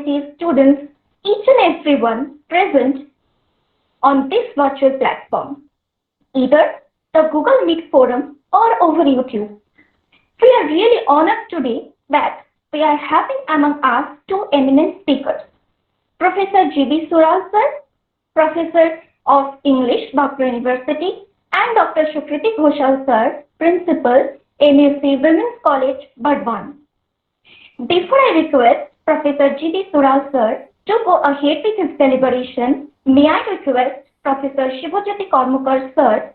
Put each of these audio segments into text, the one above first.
faculty, students, each and everyone present on this virtual platform, either the Google Meet forum or over YouTube. We are really honored today that we are having among us two eminent speakers, Professor G.B. Sural sir, Professor of English, Bankura University, and Dr. Shukriti Ghoshal sir, Principal, MSc Women's College, Burdwan. Before I request Professor G.B. Sural sir to go ahead with his deliberation, may I request Professor Shivajyoti Karmukar sir,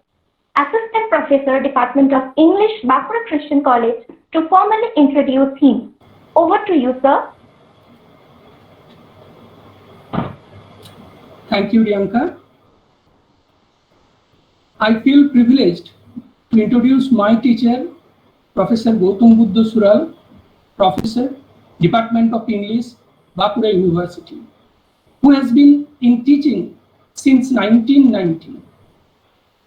Assistant Professor, Department of English, Bankura Christian College, to formally introduce him. Over to you, sir. Thank you, Priyanka. I feel privileged to introduce my teacher, Professor Goutam Sural, Professor, Department of English, Bankura University, who has been in teaching since 1990.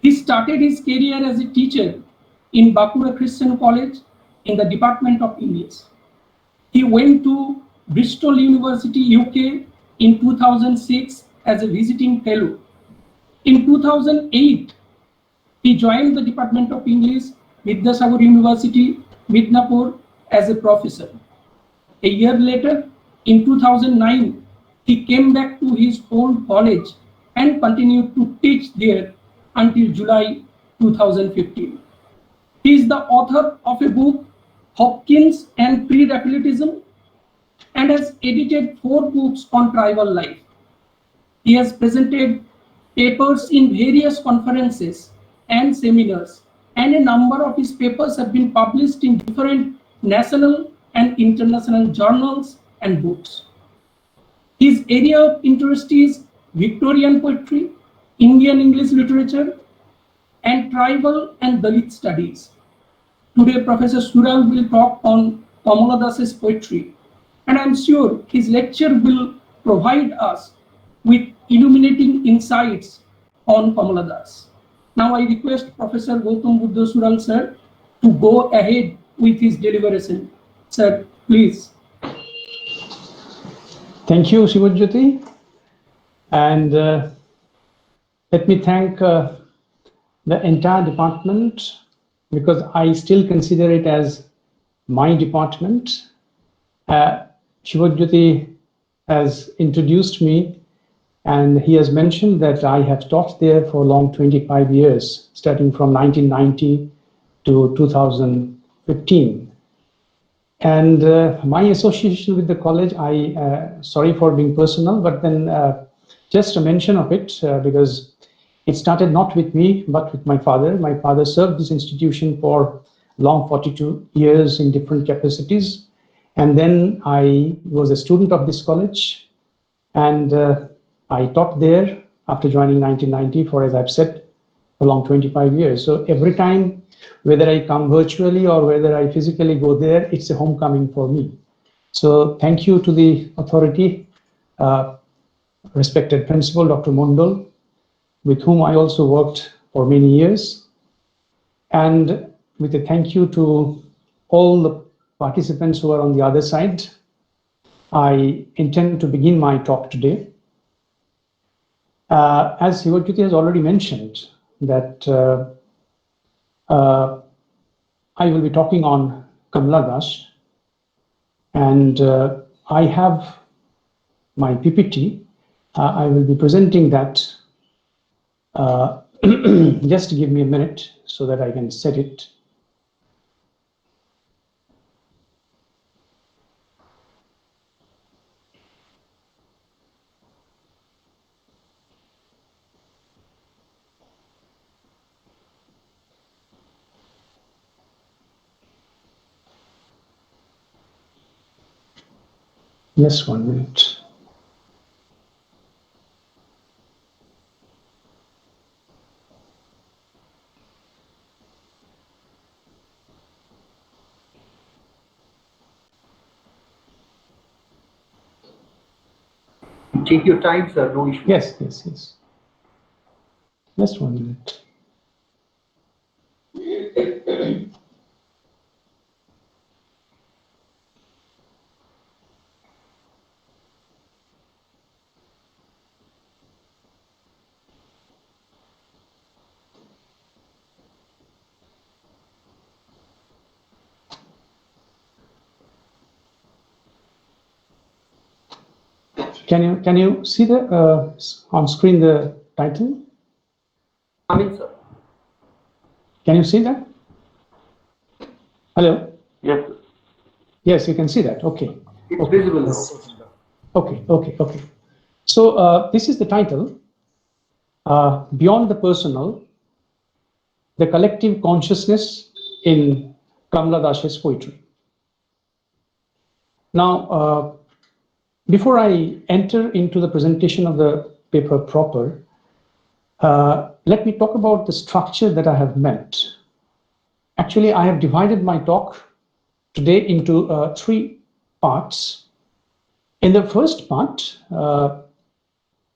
He started his career as a teacher in Bankura Christian College in the Department of English. He went to Bristol University, UK in 2006 as a visiting fellow. In 2008, he joined the Department of English, Vidyasagar University, Midnapur as a professor. A year later, in 2009, he came back to his old college and continued to teach there until July 2015. He is the author of a book, Hopkins and Pre-Rapellism, and has edited 4 books on tribal life. He has presented papers in various conferences and seminars, and a number of his papers have been published in different national and international journals and books. His area of interest is Victorian poetry, Indian English literature, and tribal and Dalit studies. Today, Professor Sural will talk on Kamala Das's poetry, and I'm sure his lecture will provide us with illuminating insights on Kamala Das. Now I request Professor Goutam Sural sir to go ahead with his deliberation. Sir, please. Thank you, Shivajyoti. And let me thank the entire department, because I still consider it as my department. Shivajyoti has introduced me, and he has mentioned that I have taught there for a long 25 years, starting from 1990 to 2015. And my association with the college, sorry for being personal, but then just a mention of it, because it started not with me, but with my father. My father served this institution for long 42 years in different capacities. And then I was a student of this college, and I taught there after joining 1990 for, as I've said, a long 25 years. So every time, whether I come virtually or whether I physically go there, it's a homecoming for me. So thank you to the authority, respected principal, Dr. Mondal, with whom I also worked for many years. And with a thank you to all the participants who are on the other side, I intend to begin my talk today. As Shivajyoti has already mentioned, that I will be talking on Kamala Das, and I have my PPT. I will be presenting that. Just give me a minute so that I can set it. Yes, 1 minute. Take your time, sir. No issue. Yes. Just 1 minute. Can you see the on screen the title? Coming, sir. Can you see that? Hello? Yes, sir. Yes, you can see that. Okay. It's visible now. Okay. So this is the title, Beyond the Personal, the Collective Consciousness in Kamala Das's Poetry. Now, before I enter into the presentation of the paper proper, let me talk about the structure that I have meant. Actually, I have divided my talk today into 3 parts. In the first part,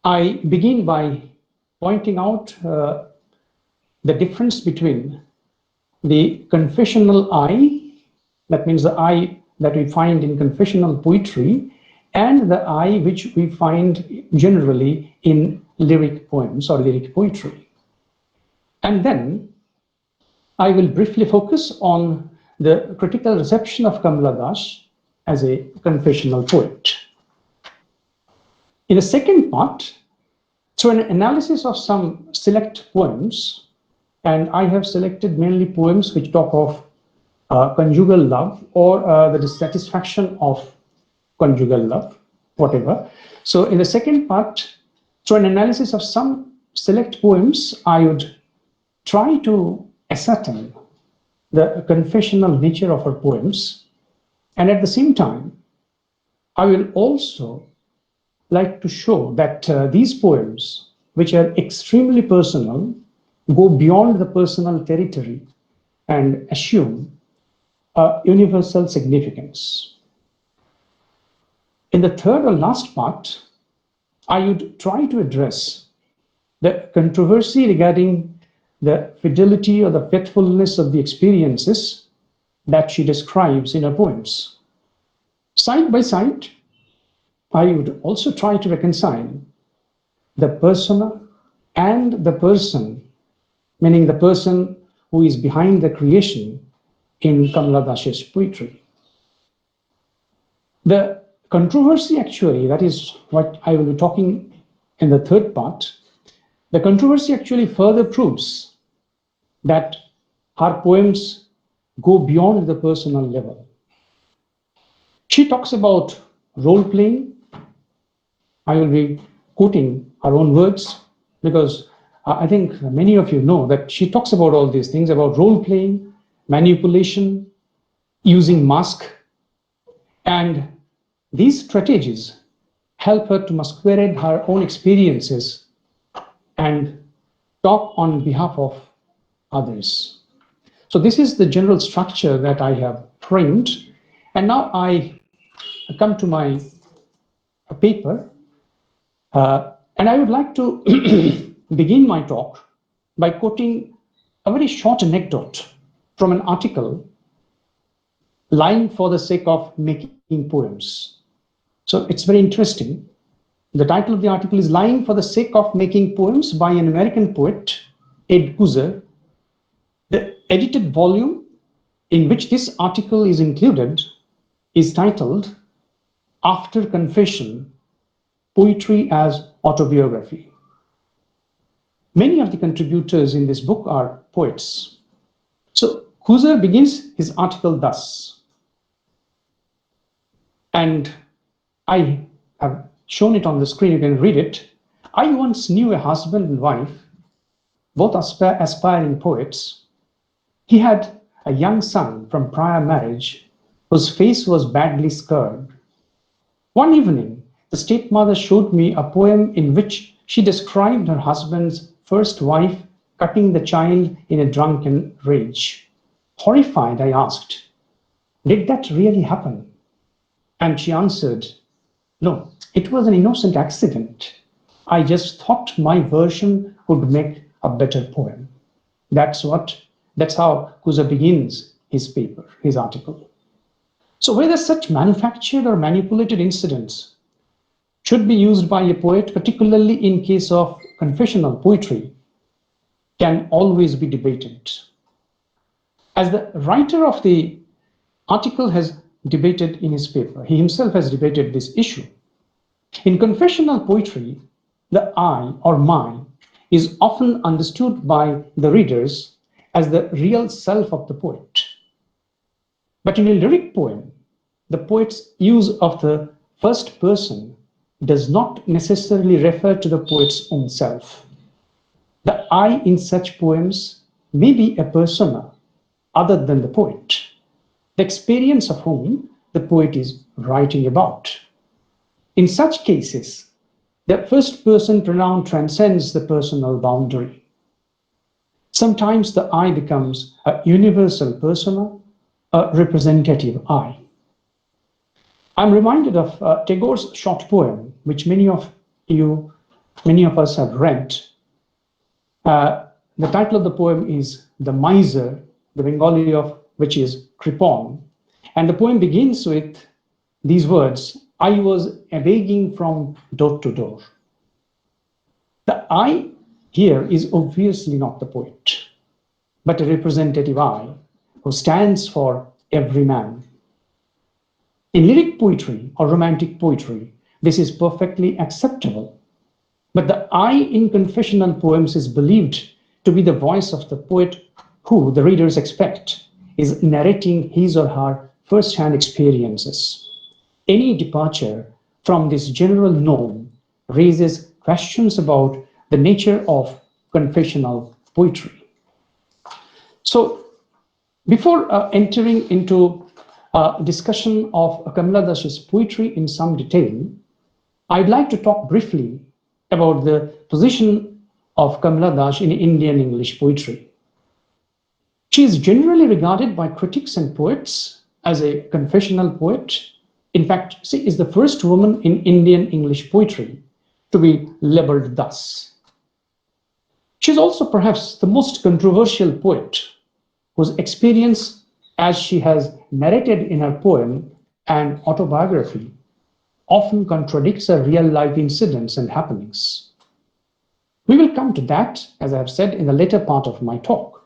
I begin by pointing out the difference between the confessional I, that means the I that we find in confessional poetry, and the I which we find generally in lyric poems or lyric poetry. And then I will briefly focus on the critical reception of Kamala Das as a confessional poet. In the second part, through an analysis of some select poems, and I have selected mainly poems which talk of conjugal love or the dissatisfaction of conjugal love, whatever. So in the second part, through an analysis of some select poems, I would try to ascertain the confessional nature of her poems. And at the same time, I will also like to show that these poems, which are extremely personal, go beyond the personal territory and assume a universal significance. In the third or last part, I would try to address the controversy regarding the fidelity or the faithfulness of the experiences that she describes in her poems. Side by side, I would also try to reconcile the persona and the person, meaning the person who is behind the creation in Kamala Das's poetry. The controversy actually, that is what I will be talking in the third part, the controversy actually further proves that her poems go beyond the personal level. She talks about role-playing. I will be quoting her own words because I think many of you know that she talks about all these things, about role-playing, manipulation, using mask, and these strategies help her to masquerade her own experiences and talk on behalf of others. So this is the general structure that I have framed. And now I come to my paper. And I would like to begin my talk by quoting a very short anecdote from an article, Lying for the Sake of Making Poems. So it's very interesting. The title of the article is Lying for the Sake of Making Poems by an American poet, Ed Kuzer. The edited volume in which this article is included is titled After Confession, Poetry as Autobiography. Many of the contributors in this book are poets. So Kuzer begins his article thus, and I have shown it on the screen, you can read it. I once knew a husband and wife, both aspiring poets. He had a young son from prior marriage whose face was badly scarred. One evening, the stepmother showed me a poem in which she described her husband's first wife cutting the child in a drunken rage. Horrified, I asked, "Did that really happen?" And she answered, "No, it was an innocent accident. I just thought my version would make a better poem." That's how Kuzer begins his paper, his article. So whether such manufactured or manipulated incidents should be used by a poet, particularly in case of confessional poetry, can always be debated. As the writer of the article has debated in his paper, he himself has debated this issue. In confessional poetry, the I or my is often understood by the readers as the real self of the poet. But in a lyric poem, the poet's use of the first person does not necessarily refer to the poet's own self. The I in such poems may be a persona other than the poet, the experience of whom the poet is writing about. In such cases, the first person pronoun transcends the personal boundary. Sometimes the I becomes a universal persona, a representative I. I'm reminded of Tagore's short poem, which many of us have read. The title of the poem is The Miser, the Bengali of which is Kripon. And the poem begins with these words, I was begging from door to door. The I here is obviously not the poet, but a representative I who stands for every man. In lyric poetry or romantic poetry, this is perfectly acceptable. But the I in confessional poems is believed to be the voice of the poet who, the readers expect, is narrating his or her first-hand experiences. Any departure from this general norm raises questions about the nature of confessional poetry. So, before entering into a discussion of Kamala Das's poetry in some detail, I'd like to talk briefly about the position of Kamala Das in Indian English poetry. She is generally regarded by critics and poets as a confessional poet. In fact, she is the first woman in Indian English poetry to be labeled thus. She is also perhaps the most controversial poet whose experience, as she has narrated in her poem and autobiography, often contradicts her real-life incidents and happenings. We will come to that, as I have said, in the later part of my talk.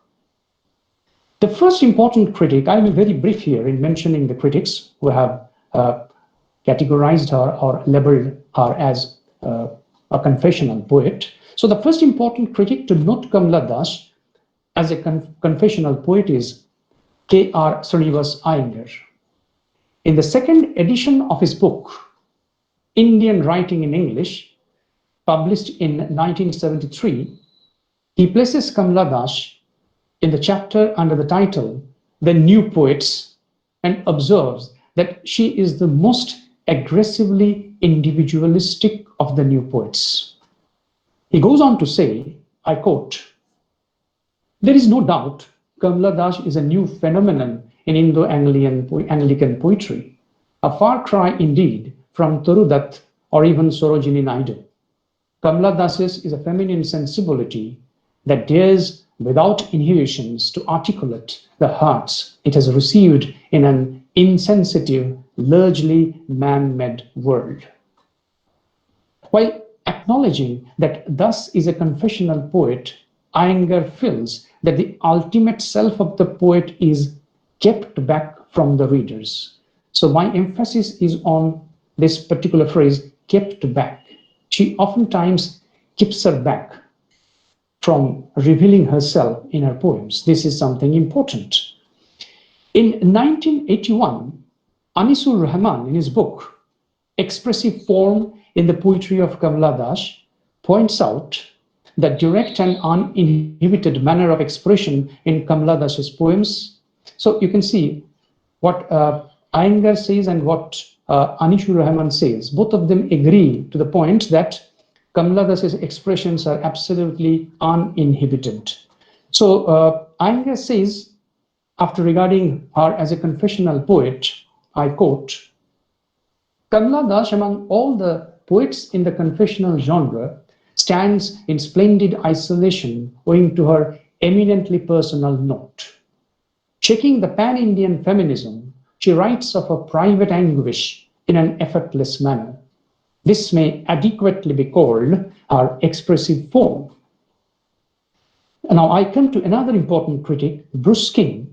The first important critic, I will be very brief here in mentioning the critics who have categorized her or labeled her as a confessional poet. So the first important critic to note Kamala Das as a confessional poet is K.R. Srinivas Iyengar. In the second edition of his book, Indian Writing in English, published in 1973, he places Kamala Das in the chapter under the title, The New Poets, and observes that she is the most aggressively individualistic of the new poets. He goes on to say, I quote, there is no doubt Kamala Das is a new phenomenon in Indo-Anglican poetry, a far cry indeed from Toru Dutt or even Sarojini Naidu. Kamala Das's is a feminine sensibility that dares without inhibitions to articulate the hurts it has received in an insensitive, largely man-made world. While acknowledging that thus is a confessional poet, Iyengar feels that the ultimate self of the poet is kept back from the readers. So my emphasis is on this particular phrase, kept back. She oftentimes keeps her back from revealing herself in her poems. This is something important. In 1981, Anisul Rahman, in his book, Expressive Form in the Poetry of Kamala Das, points out the direct and uninhibited manner of expression in Kamala Das's poems. So you can see what Iyengar says and what Anisul Rahman says. Both of them agree to the point that Kamala Das's expressions are absolutely uninhibited. So Iyengar says, after regarding her as a confessional poet, I quote, Kamala Das, among all the poets in the confessional genre, stands in splendid isolation owing to her eminently personal note. Checking the pan-Indian feminism, she writes of a private anguish in an effortless manner. This may adequately be called her expressive form. Now I come to another important critic, Bruce King.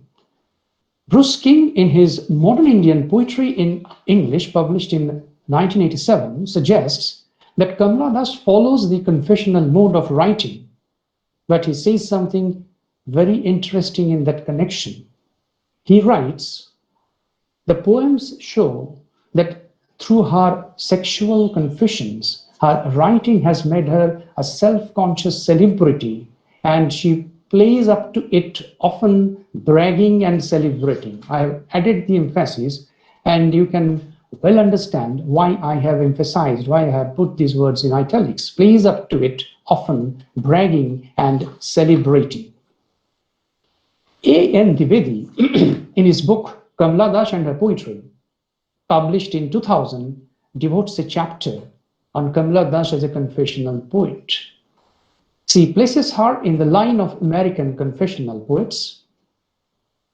Bruce King, in his Modern Indian Poetry in English, published in 1987 suggests that Kamala Das follows the confessional mode of writing, but he says something very interesting in that connection. He writes, the poems show that through her sexual confessions, her writing has made her a self-conscious celebrity, and she plays up to it, often bragging and celebrating. I have added the emphasis, and you can well understand why I have emphasized, why I have put these words in italics. Plays up to it, often bragging and celebrating. A.N. Dwivedi, in his book Kamala Das and Her Poetry, published in 2000, devotes a chapter on Kamala Das as a confessional poet. He places her in the line of American confessional poets.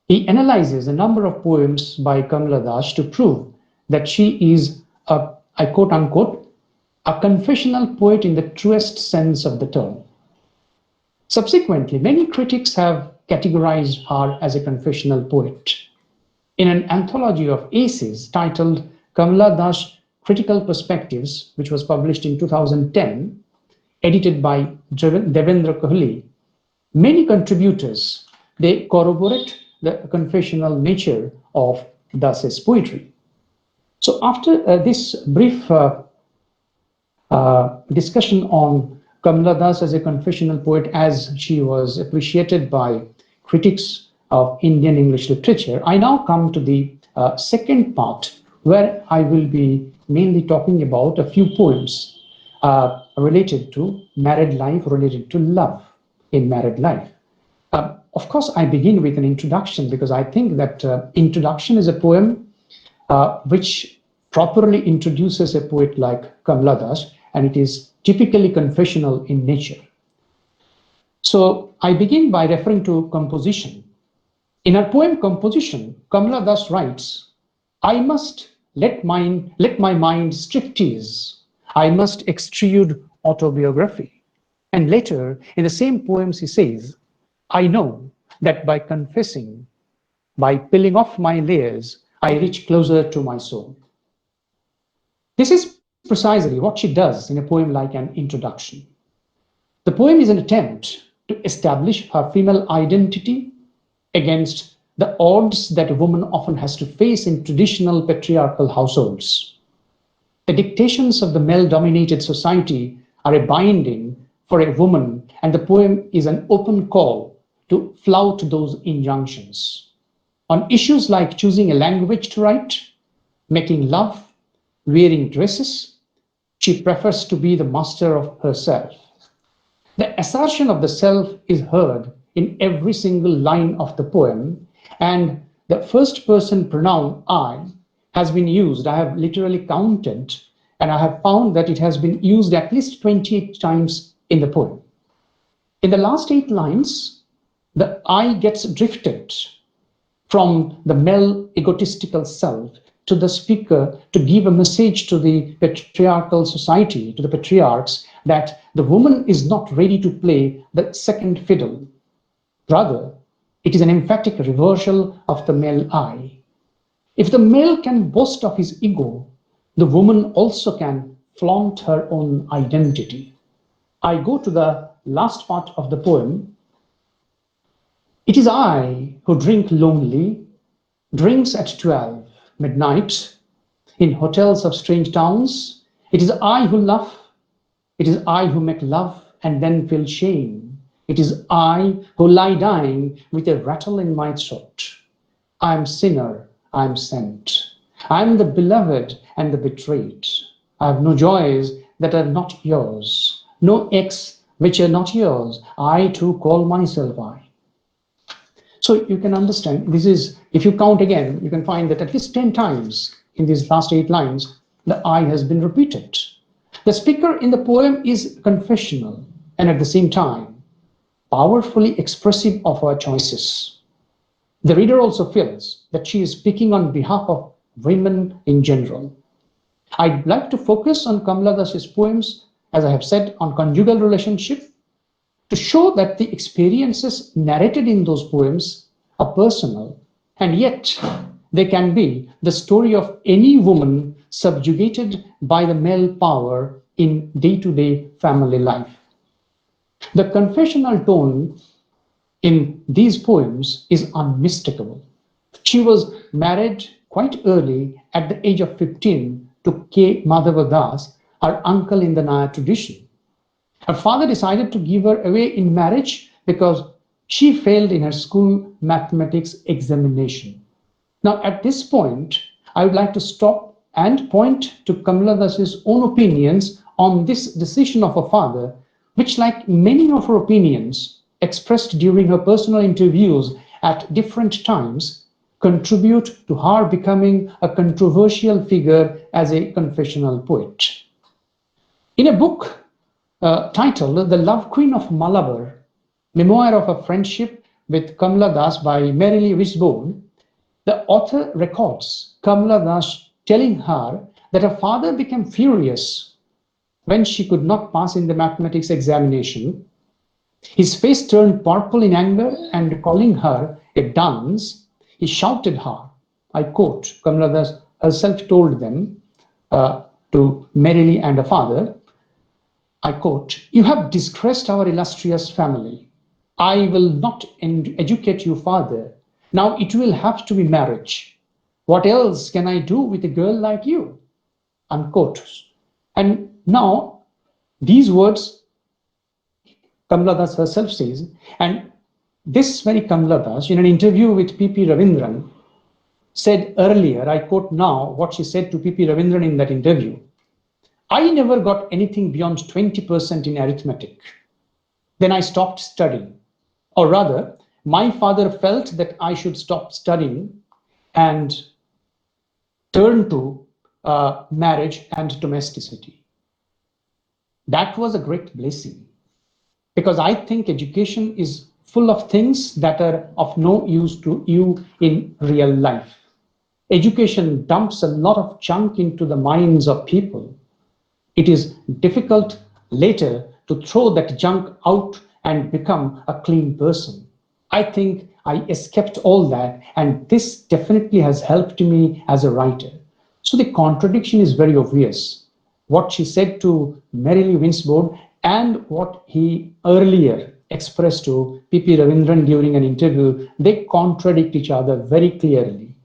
He analyzes a number of poems by Kamala Das to prove that she is a, I quote unquote, a confessional poet in the truest sense of the term. Subsequently, many critics have categorized her as a confessional poet. In an anthology of essays titled Kamala Das Critical Perspectives, which was published in 2010, edited by Devendra Kohli, many contributors, they corroborate the confessional nature of Das's poetry. So after this brief discussion on Kamala Das as a confessional poet, as she was appreciated by critics of Indian English literature, I now come to the second part, where I will be mainly talking about a few poems related to married life, related to love in married life. Of course, I begin with an introduction because I think that introduction is a poem which properly introduces a poet like Kamala Das, and it is typically confessional in nature. So I begin by referring to composition. In her poem Composition, Kamala Das writes, I must let my mind striptease. I must extrude autobiography. And later, in the same poems, he says, I know that by confessing, by peeling off my layers, I reach closer to my soul. This is precisely what she does in a poem like an introduction. The poem is an attempt to establish her female identity against the odds that a woman often has to face in traditional patriarchal households. The dictations of the male-dominated society are a binding for a woman, and the poem is an open call to flout those injunctions. On issues like choosing a language to write, making love, wearing dresses, she prefers to be the master of herself. The assertion of the self is heard in every single line of the poem, and the first person pronoun I has been used. I have literally counted, and I have found that it has been used at least 28 times in the poem. In the last 8 lines, the I gets drifted from the male egotistical self to the speaker to give a message to the patriarchal society, to the patriarchs, that the woman is not ready to play the second fiddle. Rather, it is an emphatic reversal of the male I. If the male can boast of his ego, the woman also can flaunt her own identity. I go to the last part of the poem. It is I who drink lonely, drinks at 12 midnight in hotels of strange towns. It is I who laugh. It is I who make love and then feel shame. It is I who lie dying with a rattle in my throat. I am sinner, I am sent. I am the beloved and the betrayed. I have no joys that are not yours, no acts which are not yours. I too call myself I. So you can understand, this is, if you count again, you can find that at least 10 times in these last 8 lines, the I has been repeated. The speaker in the poem is confessional and at the same time powerfully expressive of her choices. The reader also feels that she is speaking on behalf of women in general. I'd like to focus on Kamala Das's poems, as I have said, on conjugal relationship, to show that the experiences narrated in those poems are personal, and yet they can be the story of any woman subjugated by the male power in day-to-day family life. The confessional tone in these poems is unmistakable. She was married quite early at the age of 15 to K. Madhava Das, her uncle in the Naya tradition. Her father decided to give her away in marriage because she failed in her school mathematics examination. Now, at this point, I would like to stop and point to Kamala Das's own opinions on this decision of her father, which, like many of her opinions expressed during her personal interviews at different times, contribute to her becoming a controversial figure as a confessional poet. In a book titled The Love Queen of Malabar, Memoir of a Friendship with Kamala Das by Merrily Wisborne, the author records Kamala Das telling her that her father became furious when she could not pass in the mathematics examination. His face turned purple in anger, and calling her a dunce, he shouted her, I quote, Kamala Das herself told them to Merrily and her father, I quote, you have disgraced our illustrious family. I will not educate you further. Now it will have to be marriage. What else can I do with a girl like you? Unquote. And now these words Kamala Das herself says, and this very Kamala Das, in an interview with P.P. Ravindran, said earlier, I quote now what she said to P.P. Ravindran in that interview, I never got anything beyond 20% in arithmetic. Then I stopped studying. Or rather, my father felt that I should stop studying and turn to marriage and domesticity. That was a great blessing, because I think education is full of things that are of no use to you in real life. Education dumps a lot of junk into the minds of people. It is difficult later to throw that junk out and become a clean person. I think I escaped all that, and this definitely has helped me as a writer. So the contradiction is very obvious. What she said to Merrily Wisborne and what he earlier expressed to P.P. Ravindran during an interview, they contradict each other very clearly.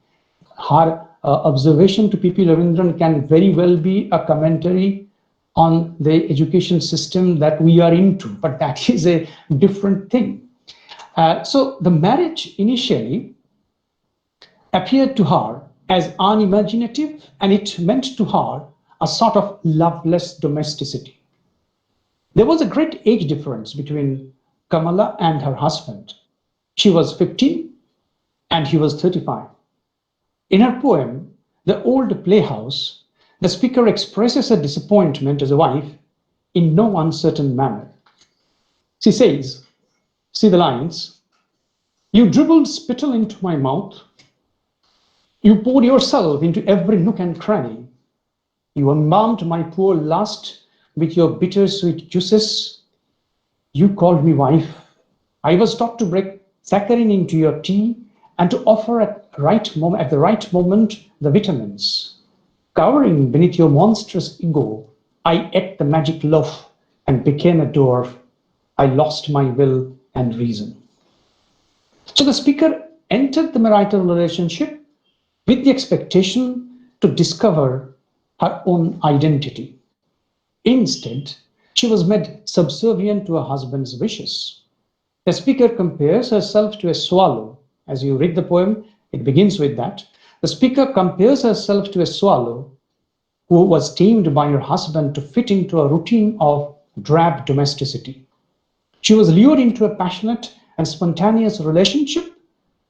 Her observation to P.P. Ravindran can very well be a commentary on the education system that we are into, but that is a different thing. So the marriage initially appeared to her as unimaginative, and it meant to her a sort of loveless domesticity. There was a great age difference between Kamala and her husband. She was 15 and he was 35. In her poem, The Old Playhouse, the speaker expresses her disappointment as a wife in no uncertain manner. She says, see the lines, you dribbled spittle into my mouth. You poured yourself into every nook and cranny. You embalmed my poor lust with your bittersweet juices. You called me wife. I was taught to break saccharin into your tea and to offer at the right moment the vitamins. Cowering beneath your monstrous ego, I ate the magic loaf and became a dwarf. I lost my will and reason. So the speaker entered the marital relationship with the expectation to discover her own identity. Instead, she was made subservient to her husband's wishes. The speaker compares herself to a swallow. As you read the poem, it begins with that. The speaker compares herself to a swallow who was tamed by her husband to fit into a routine of drab domesticity. She was lured into a passionate and spontaneous relationship,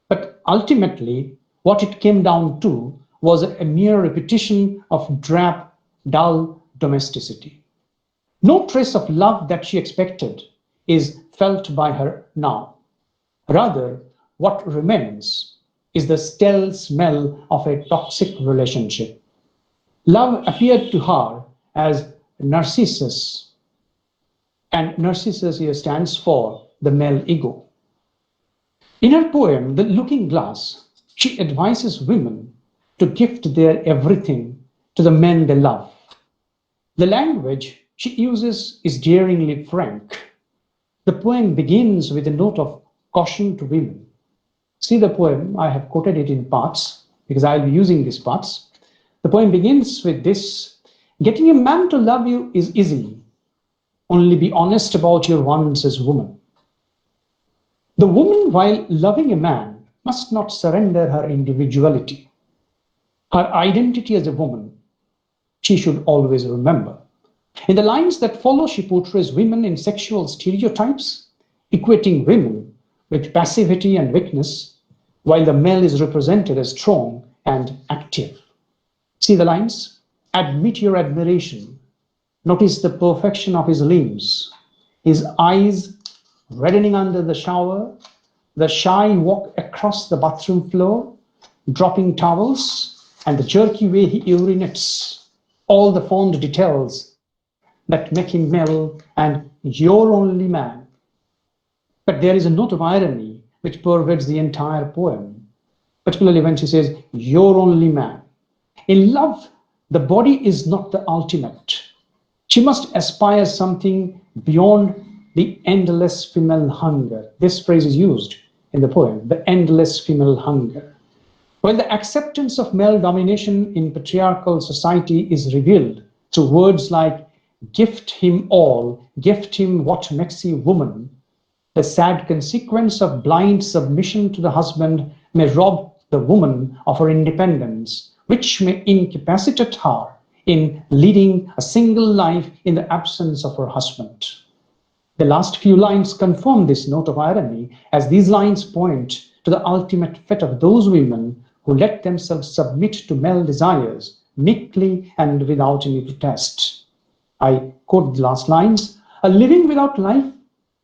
but ultimately, what it came down to was a mere repetition of drab, dull domesticity. No trace of love that she expected is felt by her now. Rather, what remains is the stale smell of a toxic relationship. Love appeared to her as Narcissus, and Narcissus here stands for the male ego. In her poem, The Looking Glass, she advises women to gift their everything to the men they love. The language she uses is daringly frank. The poem begins with a note of caution to women. See the poem, I have quoted it in parts because I'll be using these parts. The poem begins with this: getting a man to love you is easy. Only be honest about your wants as woman. The woman, while loving a man, must not surrender her individuality. Her identity as a woman, she should always remember. In the lines that follow, she portrays women in sexual stereotypes, equating women with passivity and weakness, while the male is represented as strong and active. See the lines? Admit your admiration. Notice the perfection of his limbs, his eyes reddening under the shower, the shy walk across the bathroom floor, dropping towels, and the jerky way he urinates, all the fond details that make him male and your only man. But there is a note of irony which pervades the entire poem, particularly when she says, your only man. In love, the body is not the ultimate. She must aspire something beyond the endless female hunger. This phrase is used in the poem, the endless female hunger. When the acceptance of male domination in patriarchal society is revealed through words like gift him all, gift him what makes you woman, the sad consequence of blind submission to the husband may rob the woman of her independence, which may incapacitate her in leading a single life in the absence of her husband. The last few lines confirm this note of irony, as these lines point to the ultimate fate of those women who let themselves submit to male desires meekly and without any protest. I quote the last lines: a living without life,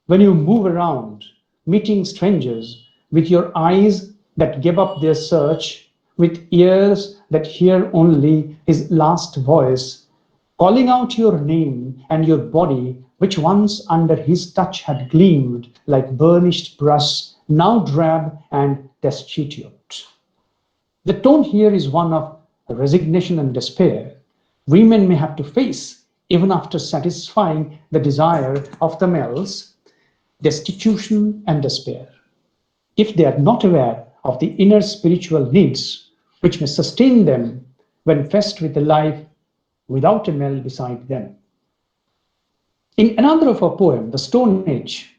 when you move around, meeting strangers with your eyes that give up their search, with ears that hear only his last voice, calling out your name, and your body, which once under his touch had gleamed like burnished brass, now drab and destitute. The tone here is one of resignation and despair. Women may have to face, even after satisfying the desire of the males, destitution and despair, if they are not aware of the inner spiritual needs which may sustain them when faced with a life without a male beside them. In another of her poems, The Stone Age,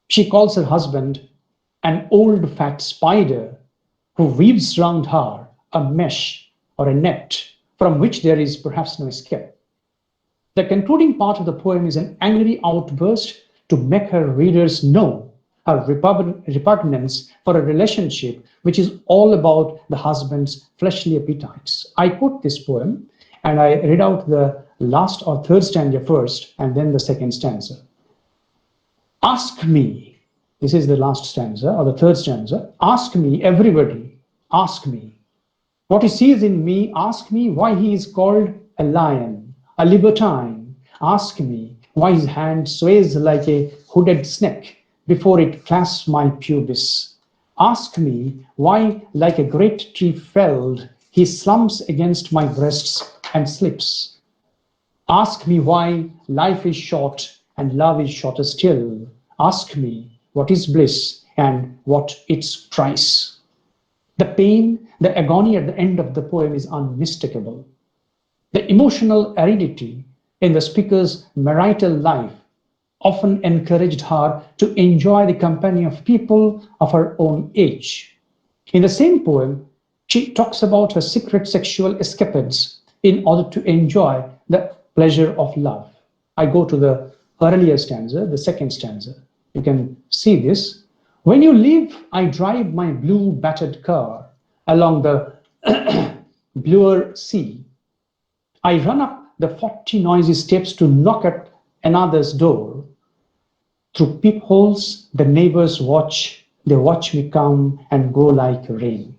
she calls her husband an old fat spider who weaves round her a mesh or a net from which there is perhaps no escape. The concluding part of the poem is an angry outburst to make her readers know her repugnance for a relationship which is all about the husband's fleshly appetites. I quote this poem and I read out the last or third stanza first and then the second stanza. Ask me, this is the last stanza or the third stanza, ask me, everybody, ask me what he sees in me, ask me why he is called a lion, a libertine, ask me why his hand sways like a hooded snake before it clasps my pubis. Ask me why, like a great tree felled, he slumps against my breasts and slips. Ask me why life is short and love is shorter still. Ask me what is bliss and what its price. The pain, the agony at the end of the poem is unmistakable. The emotional aridity in the speaker's marital life often encouraged her to enjoy the company of people of her own age. In the same poem, she talks about her secret sexual escapades in order to enjoy the pleasure of love. I go to the earlier stanza, the second stanza. You can see this. When you leave, I drive my blue battered car along the bluer sea. I run up the 40 noisy steps to knock at another's door. Through peepholes, the neighbors watch, they watch me come and go like rain.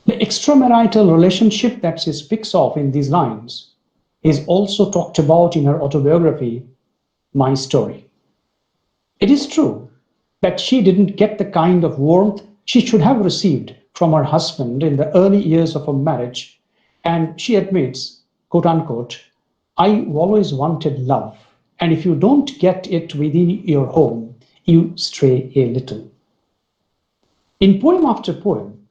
The extramarital relationship that she speaks of in these lines is also talked about in her autobiography, My Story. It is true that she didn't get the kind of warmth she should have received from her husband in the early years of her marriage, And she admits, quote unquote, I always wanted love, and if you don't get it within your home, you stray a little. In poem after poem,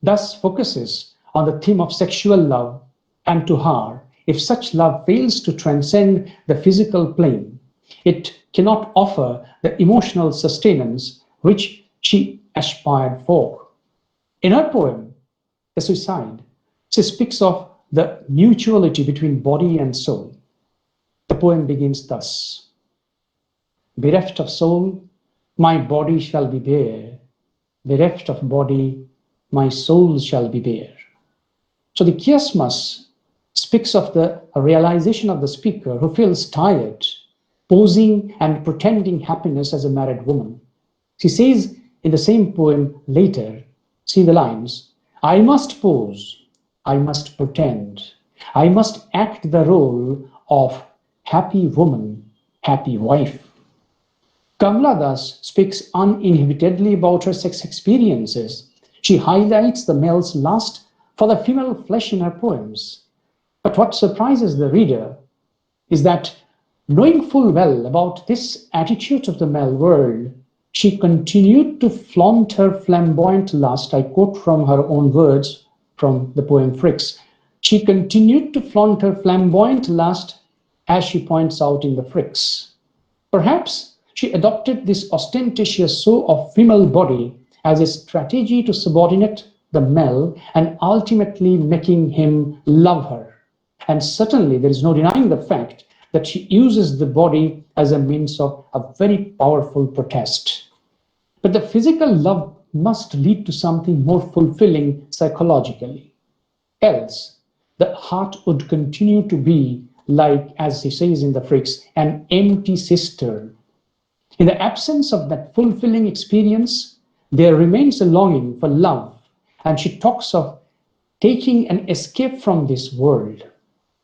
thus focuses on the theme of sexual love, and to her, if such love fails to transcend the physical plane, it cannot offer the emotional sustenance which she aspired for. In her poem, The Suicide, she speaks of the mutuality between body and soul. The poem begins thus: bereft of soul, my body shall be bare. Bereft of body, my soul shall be bare. So the chiasmus speaks of the realization of the speaker who feels tired, posing and pretending happiness as a married woman. She says in the same poem later, see the lines, I must pose, I must pretend, I must act the role of happy woman, happy wife. Kamla thus speaks uninhibitedly about her sex experiences. She highlights the male's lust for the female flesh in her poems. But what surprises the reader is that, knowing full well about this attitude of the male world, she continued to flaunt her flamboyant lust. I quote from her own words from the poem Fricks. She continued to flaunt her flamboyant lust, as she points out in the Fricks. Perhaps she adopted this ostentatious show of female body as a strategy to subordinate the male and ultimately making him love her. And certainly there is no denying the fact that she uses the body as a means of a very powerful protest. But the physical love must lead to something more fulfilling psychologically. Else, the heart would continue to be like, as he says in the Fricks, an empty cistern. In the absence of that fulfilling experience, there remains a longing for love, and she talks of taking an escape from this world.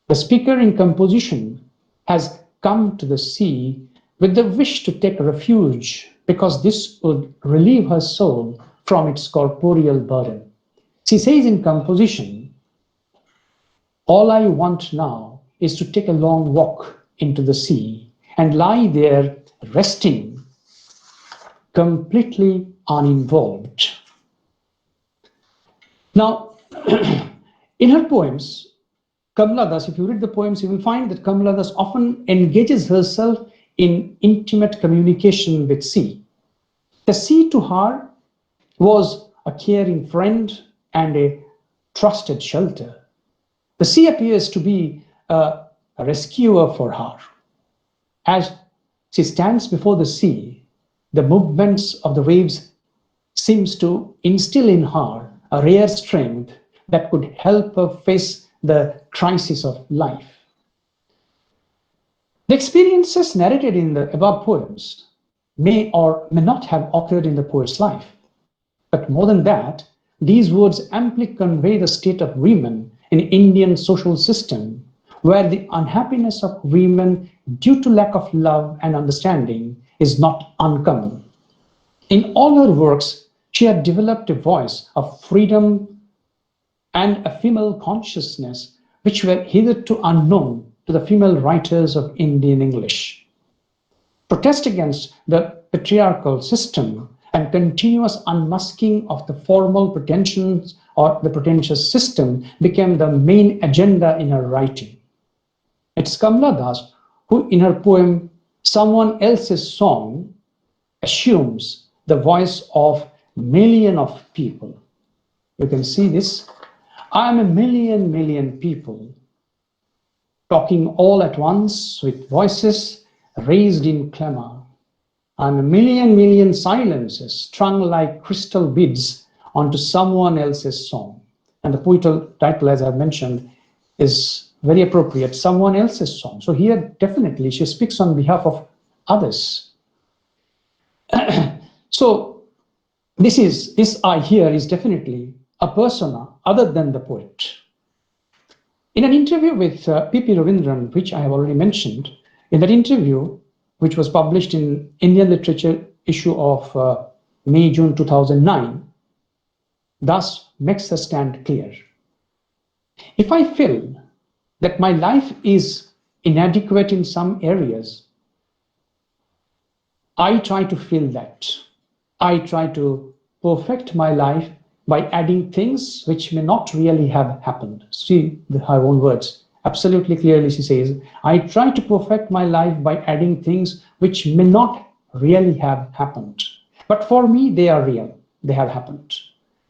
The speaker in composition has come to the sea with the wish to take refuge because this would relieve her soul from its corporeal burden. She says in composition, all I want now is to take a long walk into the sea and lie there resting, completely uninvolved. Now, in her poems, Kamala Das, if you read the poems, you will find that Kamala Das often engages herself in intimate communication with sea. The sea to her was a caring friend and a trusted shelter. The sea appears to be a rescuer for her. As she stands before the sea, the movements of the waves seems to instill in her a rare strength that could help her face the crisis of life. The experiences narrated in the above poems may or may not have occurred in the poet's life. But more than that, these words amply convey the state of women in Indian social system, where the unhappiness of women due to lack of love and understanding is not uncommon. In all her works, she had developed a voice of freedom and a female consciousness which were hitherto unknown to the female writers of Indian English. Protest against the patriarchal system and continuous unmasking of the formal pretensions or the pretentious system became the main agenda in her writing. It's Kamala Das who, in her poem Someone Else's Song, assumes the voice of million of people. You can see this. I am a million people talking all at once with voices raised in clamor. I'm a million silences strung like crystal beads onto someone else's song. And the poetical title, as I mentioned, is very appropriate, someone else's song. So here, definitely, she speaks on behalf of others. So this I hear is definitely a persona other than the poet. In an interview with P.P. Ravindran, which I have already mentioned, in that interview, which was published in Indian Literature issue of May-June 2009, thus makes her stand clear. If I feel that my life is inadequate in some areas, I try to fill that. I try to perfect my life by adding things which may not really have happened. See her own words. Absolutely clearly, she says, I try to perfect my life by adding things which may not really have happened. But for me, they are real. They have happened.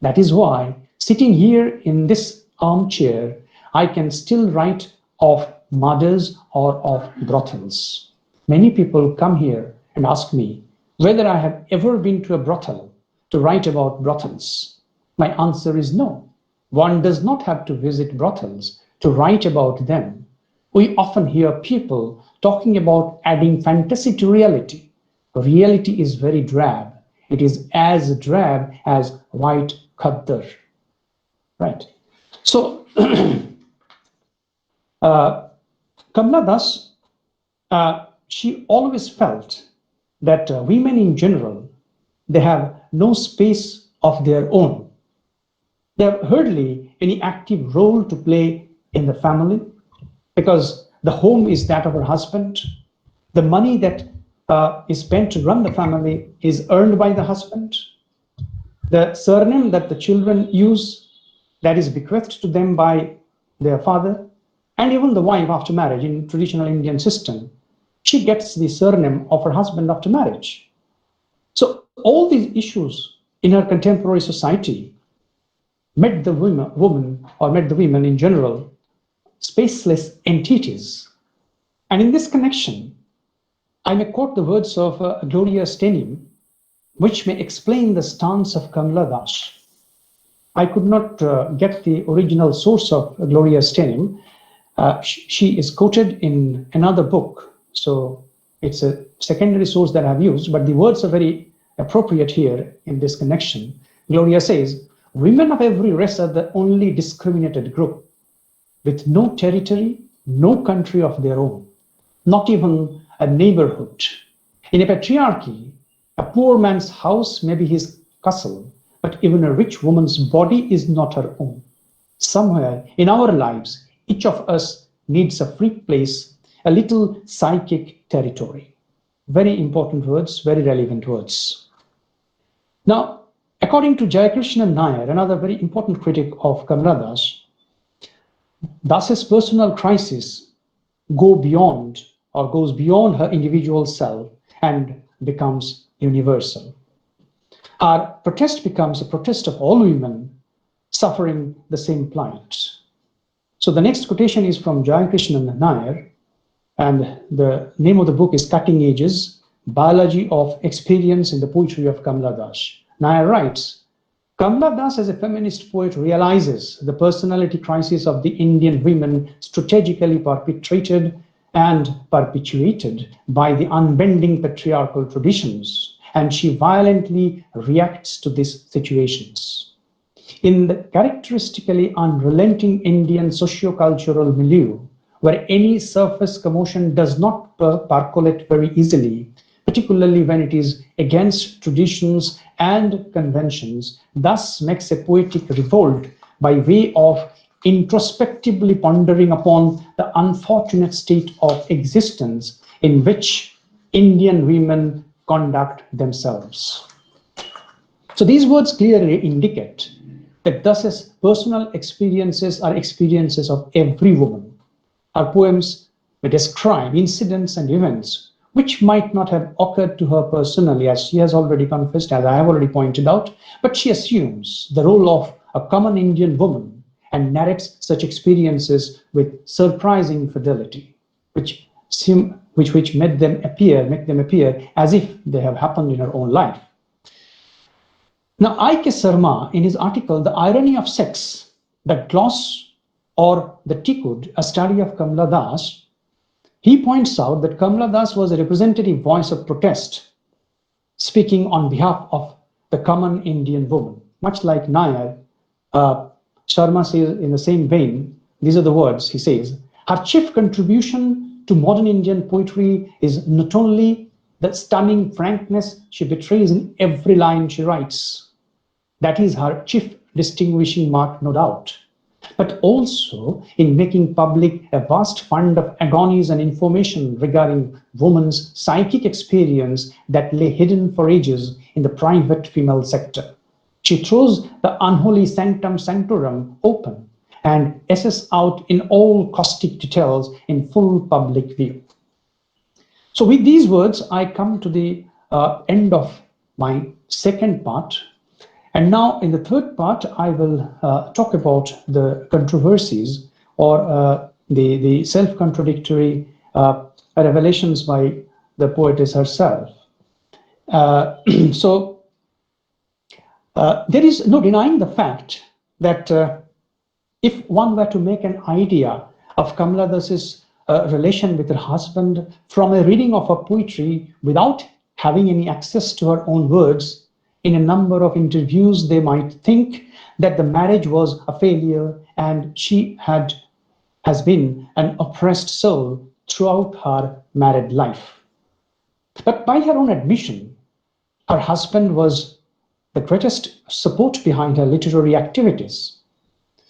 That is why, sitting here in this armchair, I can still write of murders or of brothels. Many people come here and ask me whether I have ever been to a brothel to write about brothels. My answer is no. One does not have to visit brothels to write about them. We often hear people talking about adding fantasy to reality. Reality is very drab. It is as drab as white khaddar. Right. So, Kamala Das, she always felt that women in general, they have no space of their own. They have hardly any active role to play in the family because the home is that of her husband. The money that is spent to run the family is earned by the husband. The surname that the children use, that is bequeathed to them by their father, and even the wife after marriage in traditional Indian system, she gets the surname of her husband after marriage. So all these issues in her contemporary society made the woman or made the women in general spaceless entities. And in this connection, I may quote the words of Gloria Steinem, which may explain the stance of Kamala Das. I could not get the original source of Gloria Steinem. She is quoted in another book, so it's a secondary source that I've used, but the words are very appropriate here in this connection. Gloria says, women of every race are the only discriminated group, with no territory, no country of their own, not even a neighborhood. In a patriarchy, a poor man's house may be his castle, but even a rich woman's body is not her own. Somewhere in our lives, each of us needs a free place, a little psychic territory. Very important words, very relevant words. Now, according to Jayakrishna Nair, another very important critic of Kamala Das, Das's personal crisis goes beyond her individual self and becomes universal. Our protest becomes a protest of all women suffering the same plight. So the next quotation is from Jayakrishna Nair, and the name of the book is Cutting Edges, Biology of Experience in the Poetry of Kamala Das. Nair writes, Kamala Das as a feminist poet realizes the personality crisis of the Indian women strategically perpetrated and perpetuated by the unbending patriarchal traditions, and she violently reacts to these situations. In the characteristically unrelenting Indian socio-cultural milieu, where any surface commotion does not percolate very easily, particularly when it is against traditions and conventions, thus makes a poetic revolt by way of introspectively pondering upon the unfortunate state of existence in which Indian women conduct themselves. So these words clearly indicate that thus personal experiences are experiences of every woman. Her poems may describe incidents and events which might not have occurred to her personally, as she has already confessed, as I have already pointed out, but she assumes the role of a common Indian woman and narrates such experiences with surprising fidelity, which make them appear as if they have happened in her own life. Now, I.K. Sarma, in his article, The Irony of Sex, the gloss or the Tikud, a study of Kamala Das, he points out that Kamala Das was a representative voice of protest, speaking on behalf of the common Indian woman. Much like Nair, Sharma says in the same vein, these are the words he says, her chief contribution to modern Indian poetry is not only the stunning frankness she betrays in every line she writes. That is her chief distinguishing mark, no doubt. but also in making public a vast fund of agonies and information regarding women's psychic experience that lay hidden for ages in the private female sector. She throws the unholy sanctum sanctorum open and esses out in all caustic details in full public view. So with these words, I come to the end of my second part. And now in the third part, I will talk about the controversies or the self-contradictory revelations by the poetess herself. So there is no denying the fact that if one were to make an idea of Kamala Das's relation with her husband from a reading of her poetry without having any access to her own words, in a number of interviews, they might think that the marriage was a failure and she has been an oppressed soul throughout her married life. But by her own admission, her husband was the greatest support behind her literary activities.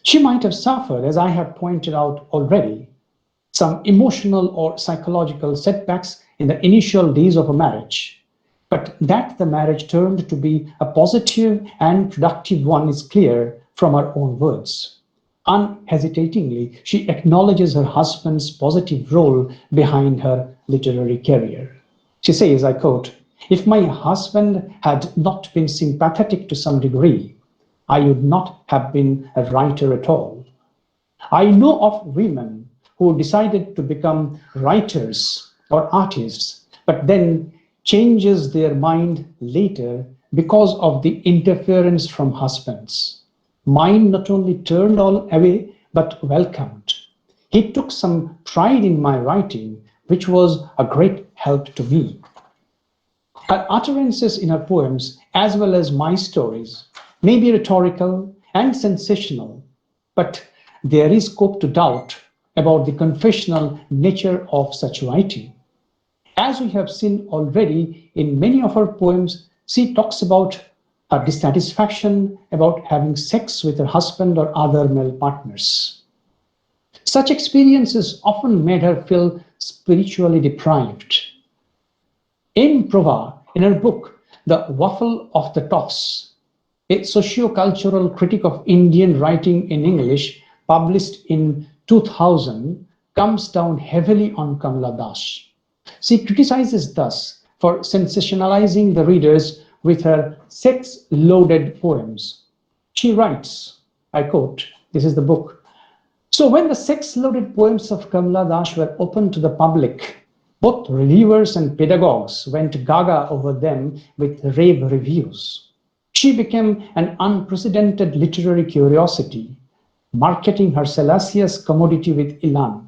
She might have suffered, as I have pointed out already, some emotional or psychological setbacks in the initial days of a marriage. But that the marriage turned to be a positive and productive one is clear from her own words. Unhesitatingly, she acknowledges her husband's positive role behind her literary career. She says, I quote, "If my husband had not been sympathetic to some degree, I would not have been a writer at all. I know of women who decided to become writers or artists, but then changes their mind later because of the interference from husbands. Mine not only turned all away, but welcomed. He took some pride in my writing, which was a great help to me." Her utterances in her poems, as well as my stories, may be rhetorical and sensational, but there is scope to doubt about the confessional nature of such writing. As we have seen already in many of her poems, she talks about her dissatisfaction about having sex with her husband or other male partners. Such experiences often made her feel spiritually deprived. In Prova, in her book, The Waffle of the Toffs, a socio-cultural critique of Indian writing in English, published in 2000, comes down heavily on Kamala Das. She criticizes thus for sensationalizing the readers with her sex-loaded poems. She writes, I quote, this is the book, "So when the sex-loaded poems of Kamala Das were open to the public, both reviewers and pedagogues went gaga over them with rave reviews. She became an unprecedented literary curiosity, marketing her salacious commodity with elan.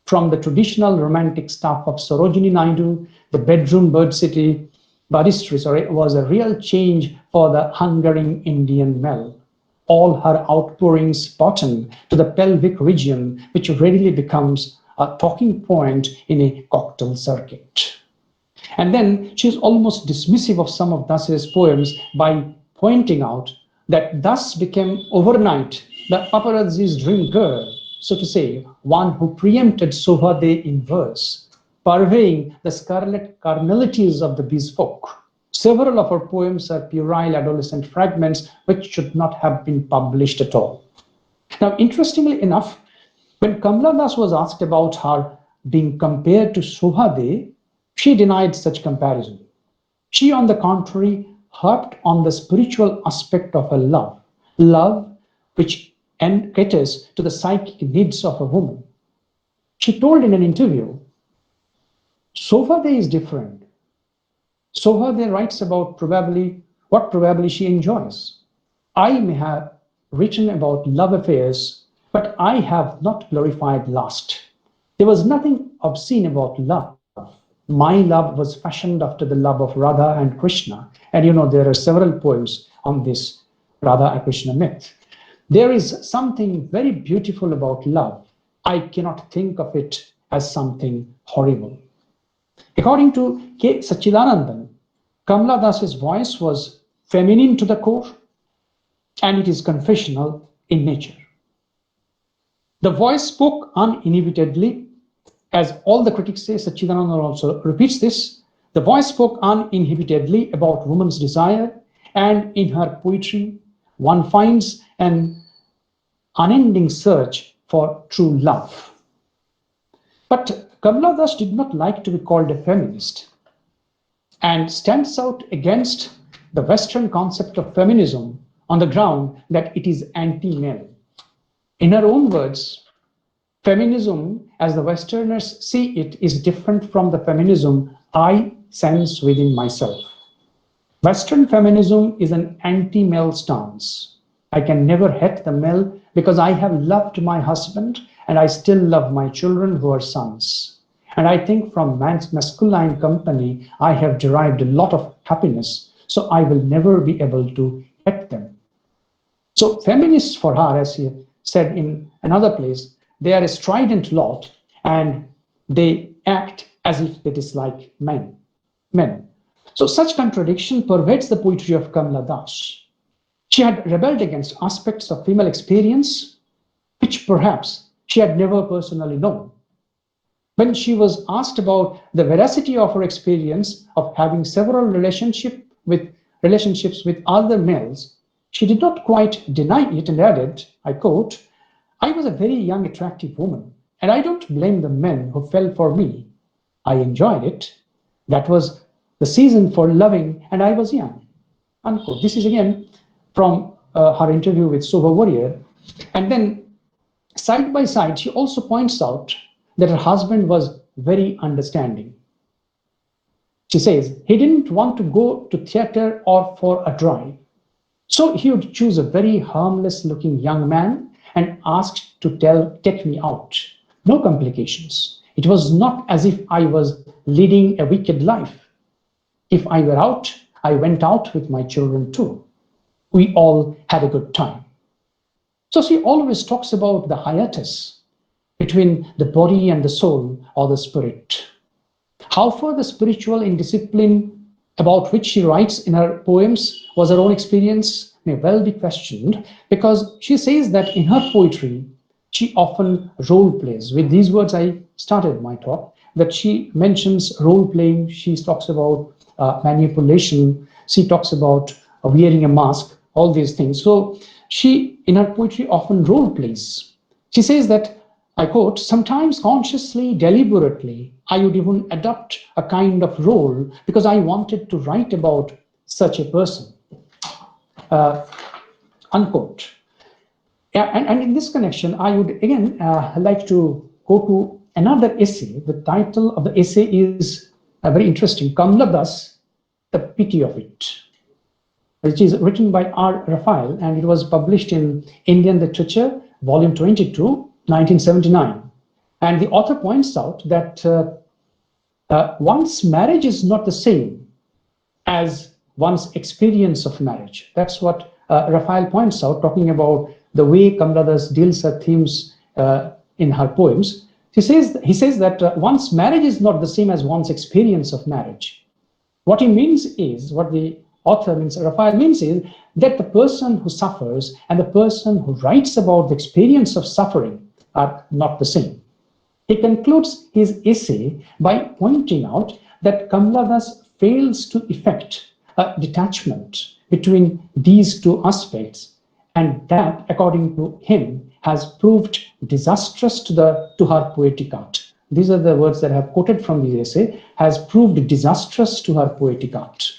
From the traditional romantic stuff of Sarojini Naidu, the bedroom birdcity, Badistry was a real change for the hungering Indian male. All her outpourings bottom to the pelvic region, which readily becomes a talking point in a cocktail circuit." And then she's almost dismissive of some of Das's poems by pointing out that Das became overnight the paparazzi's dream girl, so to say, one who preempted Sobha De in verse, purveying the scarlet carnalities of the bespoke. Several of her poems are puerile adolescent fragments which should not have been published at all. Now, interestingly enough, when Kamala Das was asked about her being compared to Sobha De, she denied such comparison. She, on the contrary, harped on the spiritual aspect of her love which caters to the psychic needs of a woman. She told in an interview, Sobha De is different. Sobha De writes about what probably she enjoys. I may have written about love affairs, but I have not glorified lust. There was nothing obscene about love. My love was fashioned after the love of Radha and Krishna. And there are several poems on this Radha and Krishna myth. There is something very beautiful about love. I cannot think of it as something horrible. According to K. Sachidanandan, Kamala Das's voice was feminine to the core, and it is confessional in nature. The voice spoke uninhibitedly, as all the critics say. Satchidananda also repeats this. The voice spoke uninhibitedly about woman's desire, and in her poetry, one finds an unending search for true love. But Kamala Das did not like to be called a feminist and stands out against the Western concept of feminism on the ground that it is anti-male. In her own words, feminism, as the Westerners see it, is different from the feminism I sense within myself. Western feminism is an anti-male stance. I can never hate the male because I have loved my husband and I still love my children who are sons. And I think from man's masculine company, I have derived a lot of happiness, so I will never be able to hate them. So feminists for her, as he said in another place, they are a strident lot and they act as if they dislike men. So such contradiction pervades the poetry of Kamala Das. She had rebelled against aspects of female experience, which perhaps she had never personally known. When she was asked about the veracity of her experience of having several relationships with other males, she did not quite deny it and added, I quote, "I was a very young, attractive woman, and I don't blame the men who fell for me. I enjoyed it. That was the season for loving, and I was young." Unquote. This is again from her interview with Sober Warrior. And then side by side, she also points out that her husband was very understanding. She says he didn't want to go to theater or for a drive. So he would choose a very harmless looking young man and asked to take me out. No complications. It was not as if I was leading a wicked life. If I were out, I went out with my children too. We all had a good time. So she always talks about the hiatus between the body and the soul or the spirit. How far the spiritual indiscipline about which she writes in her poems was her own experience may well be questioned, because she says that in her poetry, she often role plays. With these words, I started my talk, that she mentions role playing, she talks about manipulation, she talks about wearing a mask, all these things. So she, in her poetry, often role plays. She says that, I quote, "Sometimes consciously, deliberately, I would even adopt a kind of role because I wanted to write about such a person." Unquote. Yeah, and in this connection, I would again like to go to another essay. The title of the essay is very interesting, Kamala Das, The Pity of It, which is written by R. Raphael, and it was published in Indian Literature, Volume 22, 1979. And the author points out that one's marriage is not the same as one's experience of marriage. That's what Raphael points out, talking about the way Kamala Das deals her themes in her poems. He says that one's marriage is not the same as one's experience of marriage. What he means is, what the author means, Raphael means, is that the person who suffers and the person who writes about the experience of suffering are not the same. He concludes his essay by pointing out that Kamala Das fails to effect a detachment between these two aspects, and that, according to him, has proved disastrous to her poetic art. These are the words that I have quoted from the essay, has proved disastrous to her poetic art.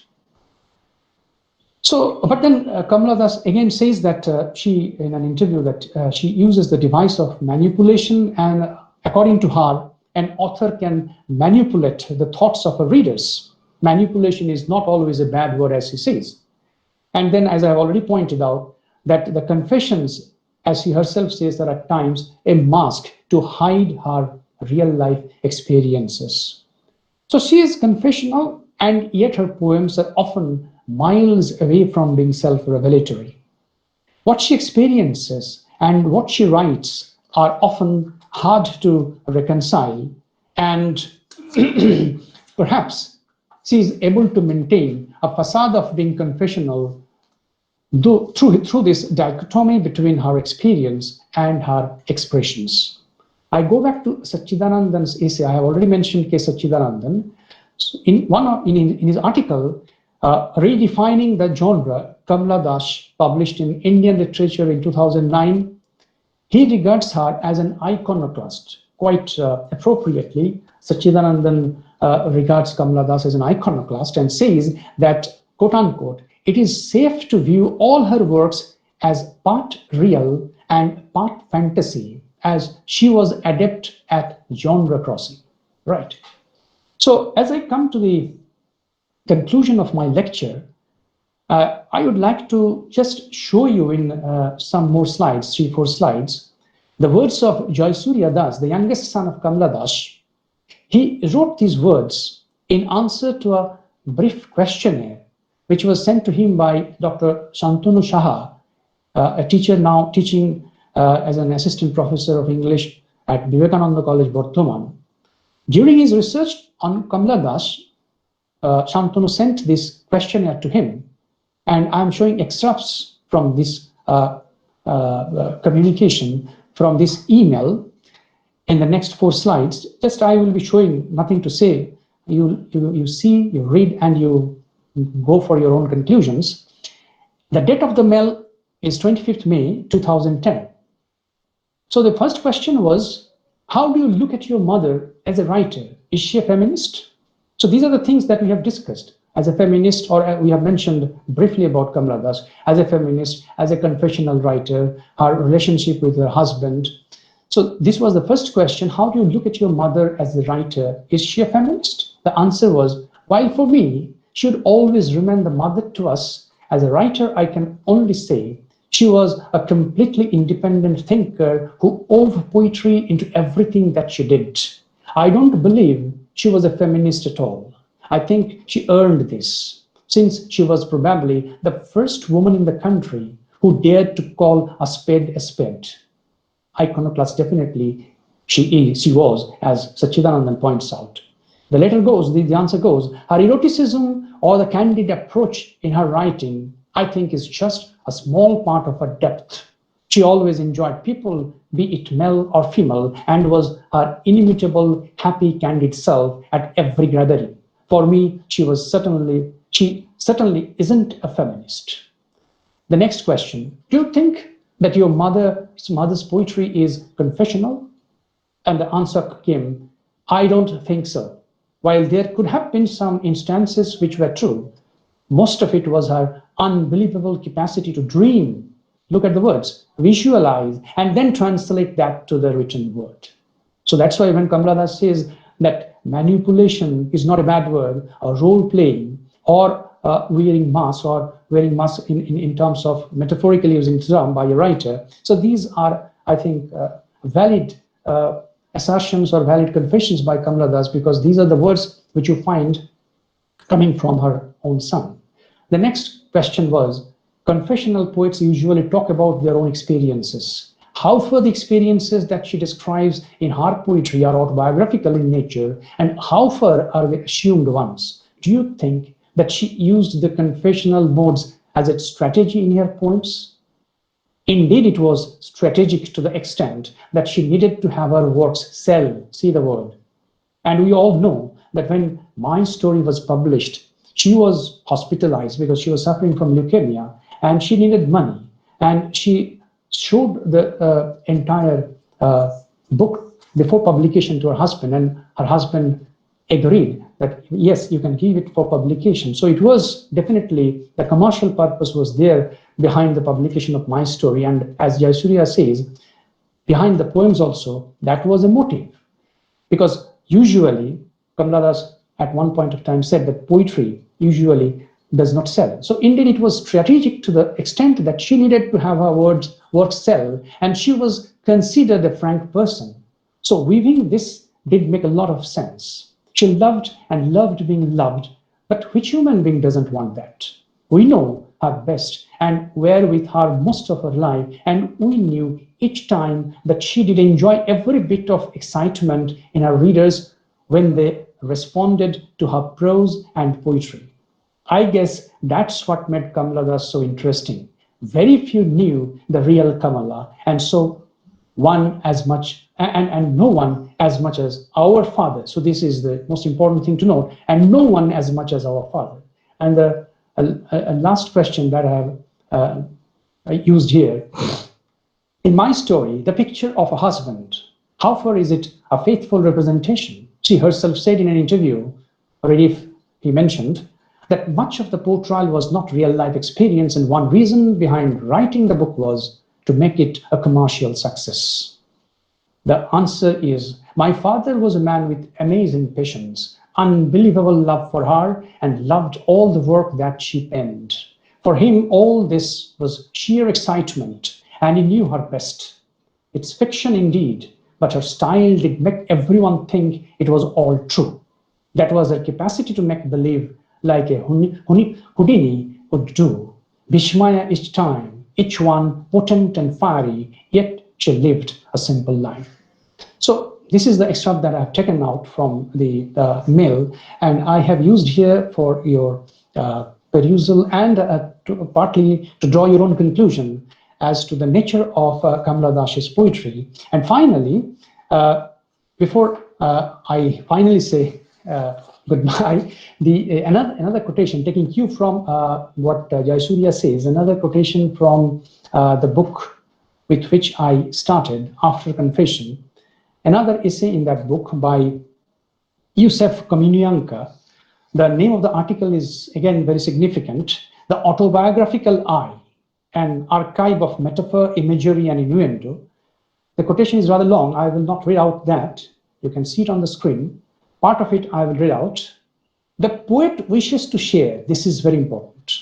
So, but then Kamala Das again says that she, in an interview, that she uses the device of manipulation, and according to her, an author can manipulate the thoughts of her readers. Manipulation is not always a bad word, as she says. And then, as I've already pointed out, that the confessions, as she herself says, are at times a mask to hide her real life experiences. So she is confessional, and yet her poems are often miles away from being self-revelatory. What she experiences and what she writes are often hard to reconcile, and perhaps she is able to maintain a facade of being confessional through this dichotomy between her experience and her expressions. I go back to Satchidanandan's essay. I have already mentioned K. Satchidanandan. So in his article, Redefining the Genre, Kamala Das, published in Indian Literature in 2009, he regards her as an iconoclast. Quite appropriately, Satchidanandan regards Kamala Das as an iconoclast and says that, quote unquote, it is safe to view all her works as part real and part fantasy, as she was adept at genre crossing. Right. So as I come to the conclusion of my lecture, I would like to just show you in some more slides, 3-4 slides, the words of Jayasuriya Das, the youngest son of Kamala Das. He wrote these words in answer to a brief questionnaire which was sent to him by Dr. Shantanu Saha, a teacher now teaching as an assistant professor of English at Vivekananda College, Bardhaman. During his research on Kamala Das, Shantanu sent this questionnaire to him, and I'm showing extracts from this communication, from this email in the next 4 slides. Just I will be showing, nothing to say. You see, you read, and you go for your own conclusions. The date of the mail is 25th May 2010. So the first question was, how do you look at your mother as a writer? Is she a feminist? So these are the things that we have discussed. As a feminist, or we have mentioned briefly about Kamala Das, as a feminist, as a confessional writer, her relationship with her husband. So this was the first question. How do you look at your mother as a writer? Is she a feminist? The answer was, while for me, she would always remain the mother to us. As a writer, I can only say she was a completely independent thinker who wove poetry into everything that she did. I don't believe she was a feminist at all. I think she earned this, since she was probably the first woman in the country who dared to call a spade a spade. Iconoclast, definitely she was, as Satchidanandan points out. The letter goes, the answer goes, her eroticism or the candid approach in her writing, I think, is just a small part of her depth. She always enjoyed people, be it male or female, and was her inimitable, happy, candid self at every gathering. For me, she certainly isn't a feminist. The next question, do you think that your mother's poetry is confessional? And the answer came, I don't think so. While there could have been some instances which were true, most of it was her unbelievable capacity to dream. Look at the words, visualize, and then translate that to the written word. So that's why when Kamala Das says that manipulation is not a bad word, or role playing, or wearing masks, or wearing masks in terms of metaphorically using term by a writer. So these are, I think, valid assertions or valid confessions by Kamala Das, because these are the words which you find coming from her own son. The next question was, confessional poets usually talk about their own experiences. How far the experiences that she describes in her poetry are autobiographical in nature, and how far are they assumed ones? Do you think that she used the confessional modes as a strategy in her poems? Indeed, it was strategic to the extent that she needed to have her works sell, see the word. And we all know that when My Story was published, she was hospitalized because she was suffering from leukemia, and she needed money. And she showed the entire book before publication to her husband, and her husband agreed that yes, you can give it for publication. So it was definitely, the commercial purpose was there behind the publication of My Story. And as Jayasuriya says, behind the poems also, that was a motive. Because usually, Kamala Das at one point of time said that poetry usually does not sell. So indeed, it was strategic to the extent that she needed to have her works sell, and she was considered a frank person. So weaving this did make a lot of sense. She loved and loved being loved, but which human being doesn't want that? We know her best and were with her most of her life, and we knew each time that she did enjoy every bit of excitement in her readers when they responded to her prose and poetry. I guess that's what made Kamala Das so interesting. very few knew the real Kamala, and so one as much, and no one as much as our Father. So this is the most important thing to note, and no one as much as our Father. And the last question that I have used here, in my story, the picture of a husband, how far is it a faithful representation? She herself said in an interview, already he mentioned, that much of the portrayal was not real life experience, and one reason behind writing the book was to make it a commercial success. The answer is, my father was a man with amazing patience, unbelievable love for her, and loved all the work that she penned. For him, all this was sheer excitement, and he knew her best. It's fiction indeed, but her style did make everyone think it was all true. That was her capacity to make believe, like a Houdini would do. Bishmaya each time, each one potent and fiery, yet she lived a simple life. So this is the extract that I've taken out from the mail, and I have used here for your perusal and partly to draw your own conclusion as to the nature of Kamala Das's poetry. And finally, before I finally say goodbye, another quotation taking cue from what Jayasuriya says, another quotation from the book with which I started, After Confession, another essay in that book by Yusef Komunyanka. The name of the article is again very significant, The Autobiographical Eye, an archive of metaphor, imagery, and innuendo. The quotation is rather long. I will not read out that. You can see it on the screen. Part of it I will read out. The poet wishes to share, this is very important,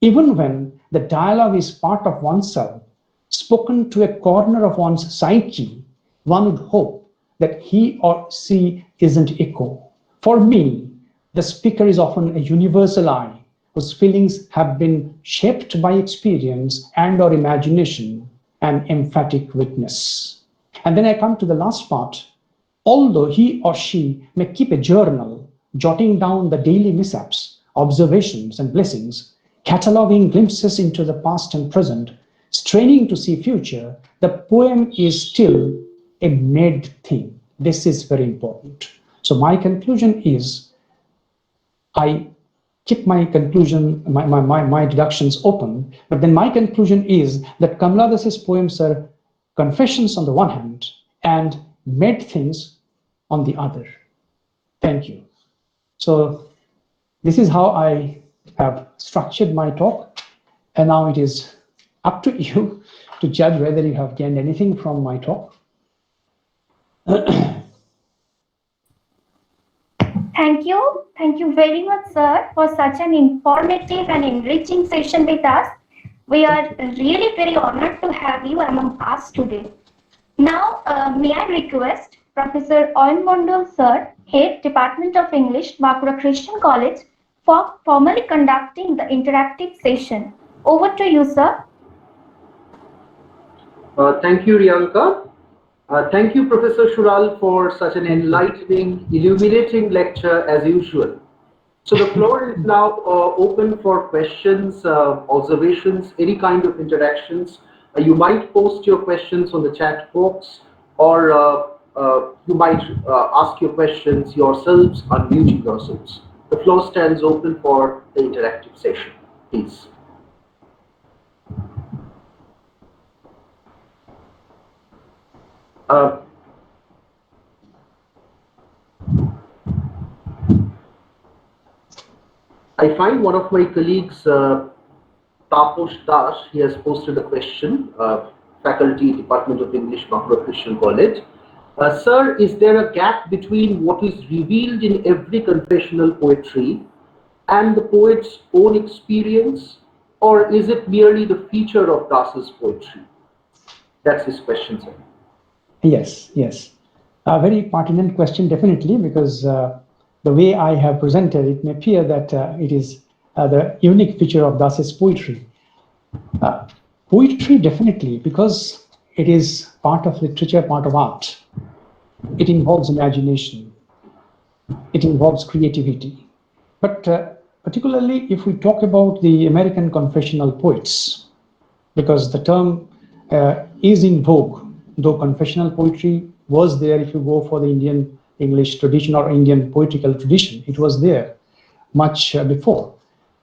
even when the dialogue is part of oneself, spoken to a corner of one's psyche, one would hope that he or she isn't echo. For me, the speaker is often a universal I, whose feelings have been shaped by experience and or imagination, an emphatic witness. And then I come to the last part. Although he or she may keep a journal, jotting down the daily mishaps, observations, and blessings, cataloging glimpses into the past and present, straining to see future, the poem is still a made thing. This is very important. So my conclusion is, I keep my conclusion, my deductions open, but then my conclusion is that Kamala Das's poems are confessions on the one hand and made things on the other. Thank you. So this is how I have structured my talk, and now it is up to you to judge whether you have gained anything from my talk. Thank you very much, sir, for such an informative and enriching session with us. We are really very honored to have you among us today. Now, may I request Professor Oyenmondol, sir, Head Department of English, Bakura Christian College, for formally conducting the interactive session. Over to you, sir. Thank you, Riyanka. Thank you, Professor Sural, for such an enlightening, illuminating lecture as usual. So the floor is now open for questions, observations, any kind of interactions. You might post your questions on the chat box, or you might ask your questions yourselves, unmuting yourselves. The floor stands open for the interactive session, please. I find one of my colleagues, Taposh Das, he has posted a question, Faculty, Department of English, Bakura Christian College. Sir, is there a gap between what is revealed in every confessional poetry and the poet's own experience, or is it merely the feature of Das's poetry? That's his question, sir. Yes. A very pertinent question, definitely, because the way I have presented, it may appear that it is the unique feature of Das's poetry. Poetry, definitely, because it is part of literature, part of art. It involves imagination. It involves creativity. But particularly if we talk about the American confessional poets, because the term is in vogue, though confessional poetry was there. If you go for the Indian English tradition or Indian poetical tradition, it was there much before.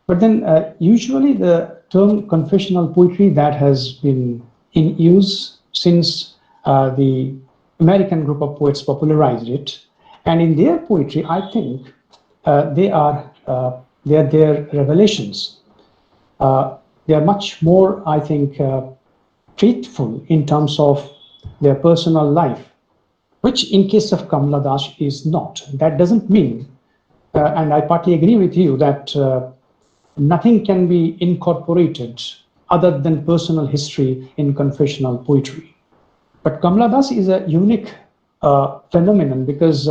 But then usually the term confessional poetry, that has been in use since the American group of poets popularized it. And in their poetry, I think they are their revelations. They are much more, I think, faithful in terms of their personal life, which in case of Kamala Das is not. That doesn't mean, and I partly agree with you, that nothing can be incorporated other than personal history in confessional poetry. But Kamala Das is a unique phenomenon, because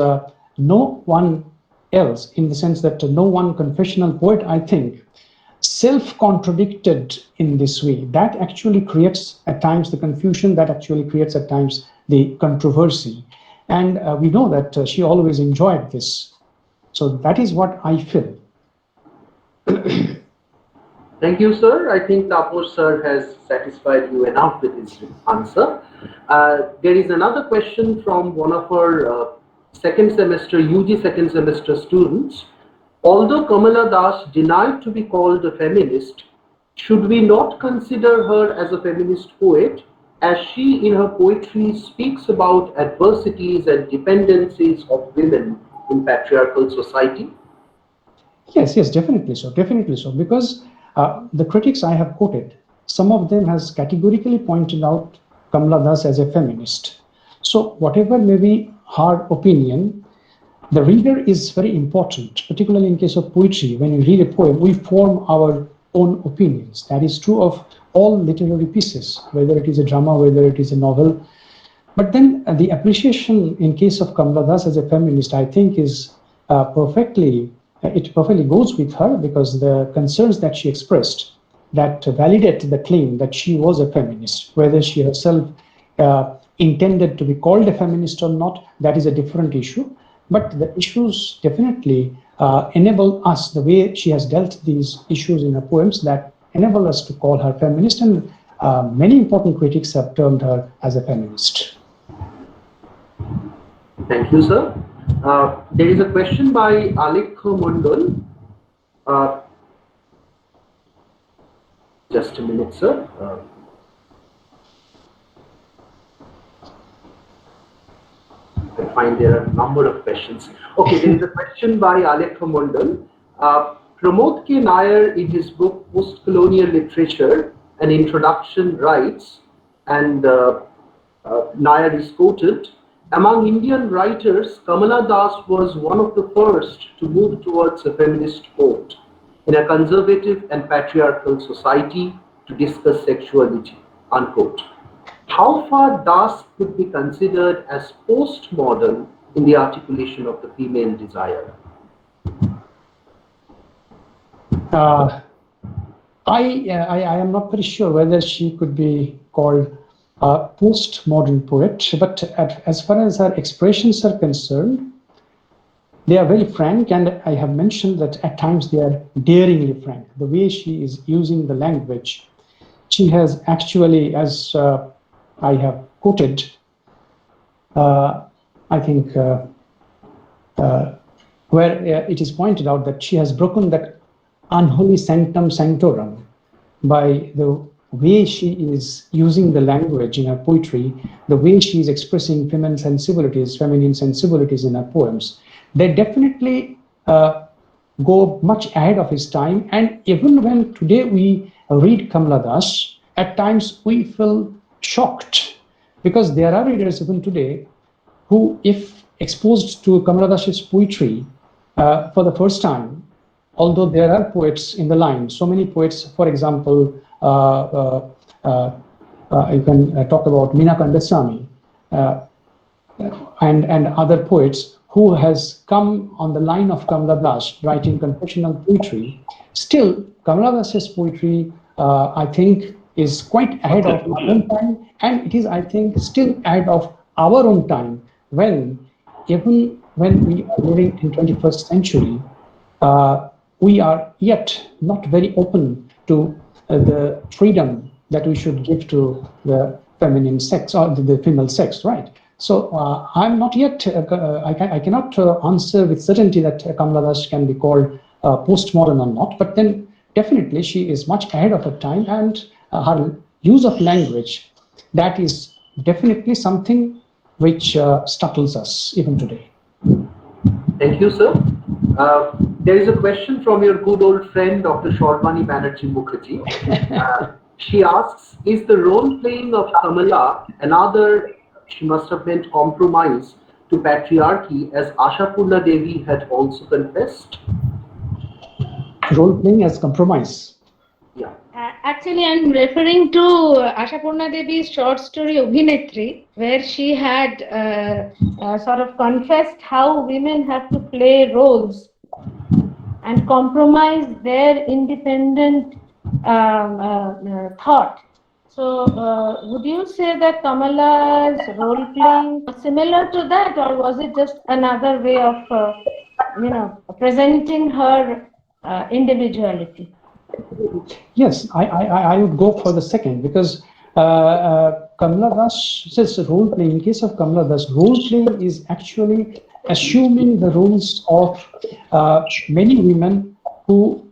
no one else, in the sense that no one confessional poet, I think, self-contradicted in this way. That actually creates at times the confusion, that actually creates at times the controversy. And we know that she always enjoyed this. So that is what I feel. Thank you, sir. I think Taposh sir has satisfied you enough with his answer. There is another question from one of our second semester, UG second semester students. Although Kamala Das denied to be called a feminist, should we not consider her as a feminist poet, as she in her poetry speaks about adversities and dependencies of women in patriarchal society? Yes, definitely so, because the critics I have quoted, some of them has categorically pointed out Kamala Das as a feminist. So whatever may be her opinion, the reader is very important, particularly in case of poetry. When you read a poem, we form our own opinions. That is true of all literary pieces, whether it is a drama, whether it is a novel. But then the appreciation in case of Kamala Das as a feminist, I think, is perfectly goes with her, because the concerns that she expressed that validate the claim that she was a feminist. Whether she herself intended to be called a feminist or not, that is a different issue. But the issues definitely enable us, the way she has dealt these issues in her poems, that enable us to call her feminist, and many important critics have termed her as a feminist. Thank you, sir. There is a question by Alekha Mondol. Just a minute, sir. I find there are a number of questions. Okay, there is a question by Alekha Mondal. Pramod K. Nair, in his book Post-Colonial Literature, an introduction, writes, and Nair is quoted, among Indian writers, Kamala Das was one of the first to move towards a feminist poet in a conservative and patriarchal society to discuss sexuality, unquote. How far Das could be considered as postmodern in the articulation of the female desire? I am not very sure whether she could be called a postmodern poet, but as far as her expressions are concerned, they are very frank, and I have mentioned that at times they are daringly frank. The way she is using the language, she has actually, as I have quoted, I think, where it is pointed out that she has broken that unholy sanctum sanctorum by the way she is using the language in her poetry, the way she is expressing feminine sensibilities in her poems. They definitely go much ahead of his time. And even when today we read Kamala Das, at times we feel shocked, because there are readers even today who, if exposed to Kamala Das's poetry for the first time, although there are poets in the line, so many poets, for example, you can talk about Meena Kandasamy and other poets who has come on the line of Kamala Das writing confessional poetry. Still, Kamala Das's poetry, I think, is quite ahead of our own time, and it is, I think, still ahead of our own time, even when we are living in 21st century, we are yet not very open to the freedom that we should give to the feminine sex or the female sex, right? So I'm not yet, I cannot answer with certainty that Kamala Das can be called postmodern or not, but then definitely she is much ahead of her time, and her use of language, that is definitely something which startles us even today. Thank you, sir. There is a question from your good old friend, Dr. Shorvani Banerjee Mukherjee. She asks, is the role playing of Kamala another, she must have meant, compromise to patriarchy, as Ashapurna Devi had also confessed? Role playing as compromise. Yeah. Actually, I'm referring to Ashapurna Devi's short story Obhinetri, where she had sort of confessed how women have to play roles and compromise their independent thought. So, would you say that Kamala's role playing was similar to that, or was it just another way of, presenting her individuality? Yes, I would go for the second, because Kamala Das says role playing. In case of Kamala Das, role playing is actually assuming the roles of many women who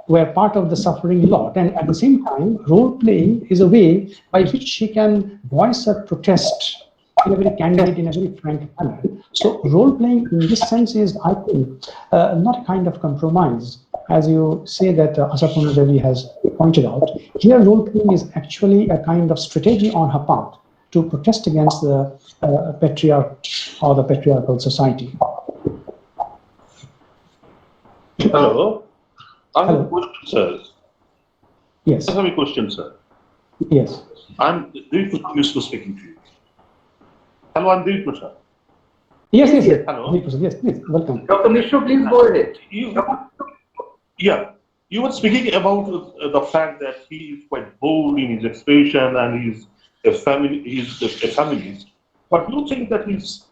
were part of the suffering lot, and at the same time, role playing is a way by which she can voice her protest in a very candid, in a very frank manner. So role playing in this sense is, I think, not a kind of compromise, as you say that Ashapurna Devi has pointed out. Here, role playing is actually a kind of strategy on her part to protest against the patriarch or the patriarchal society. Hello. I have a Hello. question, sir. Yes. I have a question, sir. Yes. I'm very used to speaking to you. Hello, I'm Dilip Prasad. Yes. Hello. Yes, please. Welcome. Dr. Mishra, please go ahead. You were speaking about the fact that he is quite bold in his expression and he's a feminist. But do you think that his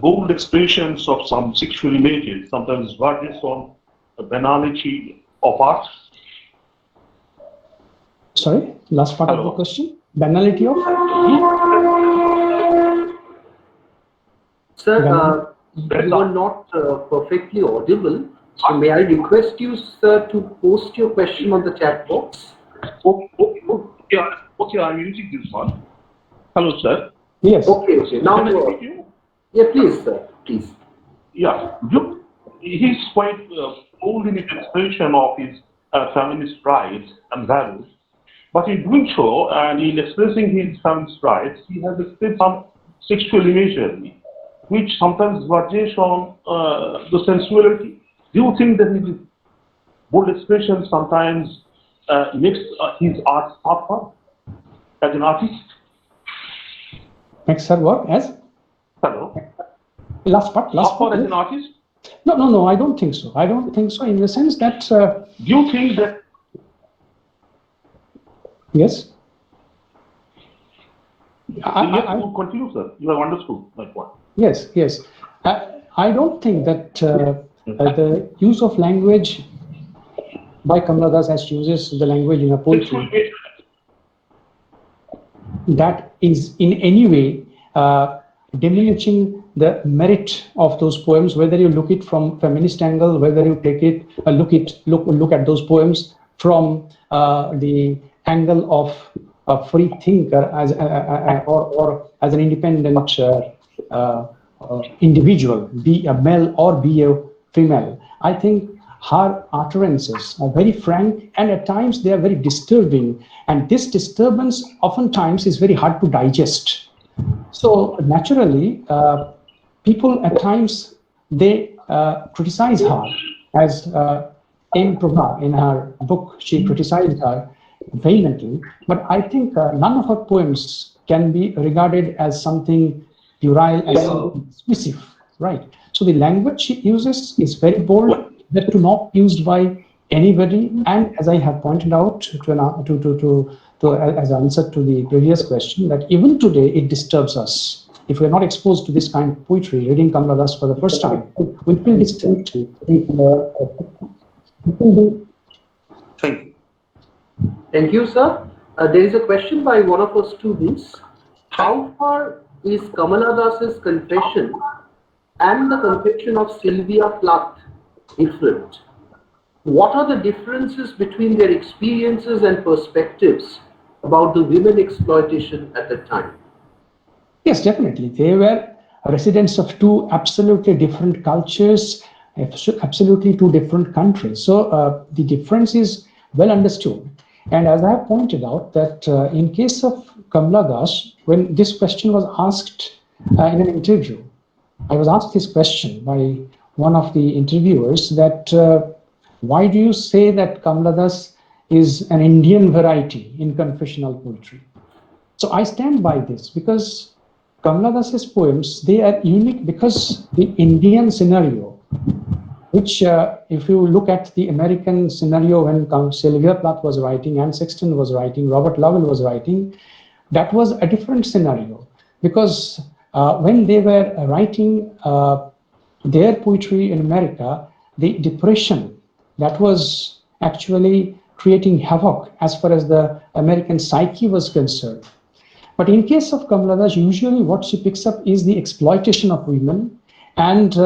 bold expressions of some sexual images sometimes verges on the banality of art? Sorry, last part of the question. Banality of? Sir, you are not perfectly audible. So may I request you, sir, to post your question on the chat box? Okay, I'm using this one. Hello, sir. Yes. Okay. Now, Can I speak to you? yeah, please, sir, please. Yeah, he's quite bold in his expression of his feminist rights and values. But in doing so, and in expressing his feminist rights, he has expressed some sexual imagery, which sometimes verges on the sensuality. Do you think that his bold expression sometimes makes his art suffer as an artist? Makes her work as? Hello? Last part. Suffer as an artist? No, I don't think so. I don't think so, in the sense that... Do you think that... Yes? I will continue, sir. You have understood my point. Yes. I don't think that the use of language by Kamala Das, as she uses the language in her poetry, that is in any way diminishing the merit of those poems, whether you look it from feminist angle, whether you take it look at those poems from the angle of a free thinker or as an independent individual, be a male or be a female. I think her utterances are very frank, and at times they are very disturbing, and this disturbance oftentimes is very hard to digest. So naturally, people at times, they criticize her, as M. Prabha in her book, she criticized her vehemently. But I think none of her poems can be regarded as something puerile, as something dismissive, right? So the language she uses is very bold, that to not used by anybody. And as I have pointed out as answer to the previous question, that even today it disturbs us. If we are not exposed to this kind of poetry, reading Kamala Das for the first time, we feel disturbed. Thank you. Thank you, sir. There is a question by one of our students. How far is Kamala Das's confession and the confession of Sylvia Plath different? What are the differences between their experiences and perspectives about the women exploitation at the time? Yes, definitely. They were residents of two absolutely different cultures, absolutely two different countries. So the difference is well understood. And as I have pointed out, that in case of Kamala Das, when this question was asked in an interview, I was asked this question by one of the interviewers that why do you say that Kamala Das is an Indian variety in confessional poetry? So I stand by this because Kamala Das's poems, they are unique because the Indian scenario, which if you look at the American scenario when Sylvia Plath was writing, Anne Sexton was writing, Robert Lovell was writing, that was a different scenario because when they were writing their poetry in America, the depression that was actually creating havoc as far as the American psyche was concerned. But in case of Kamala Das, usually what she picks up is the exploitation of women. And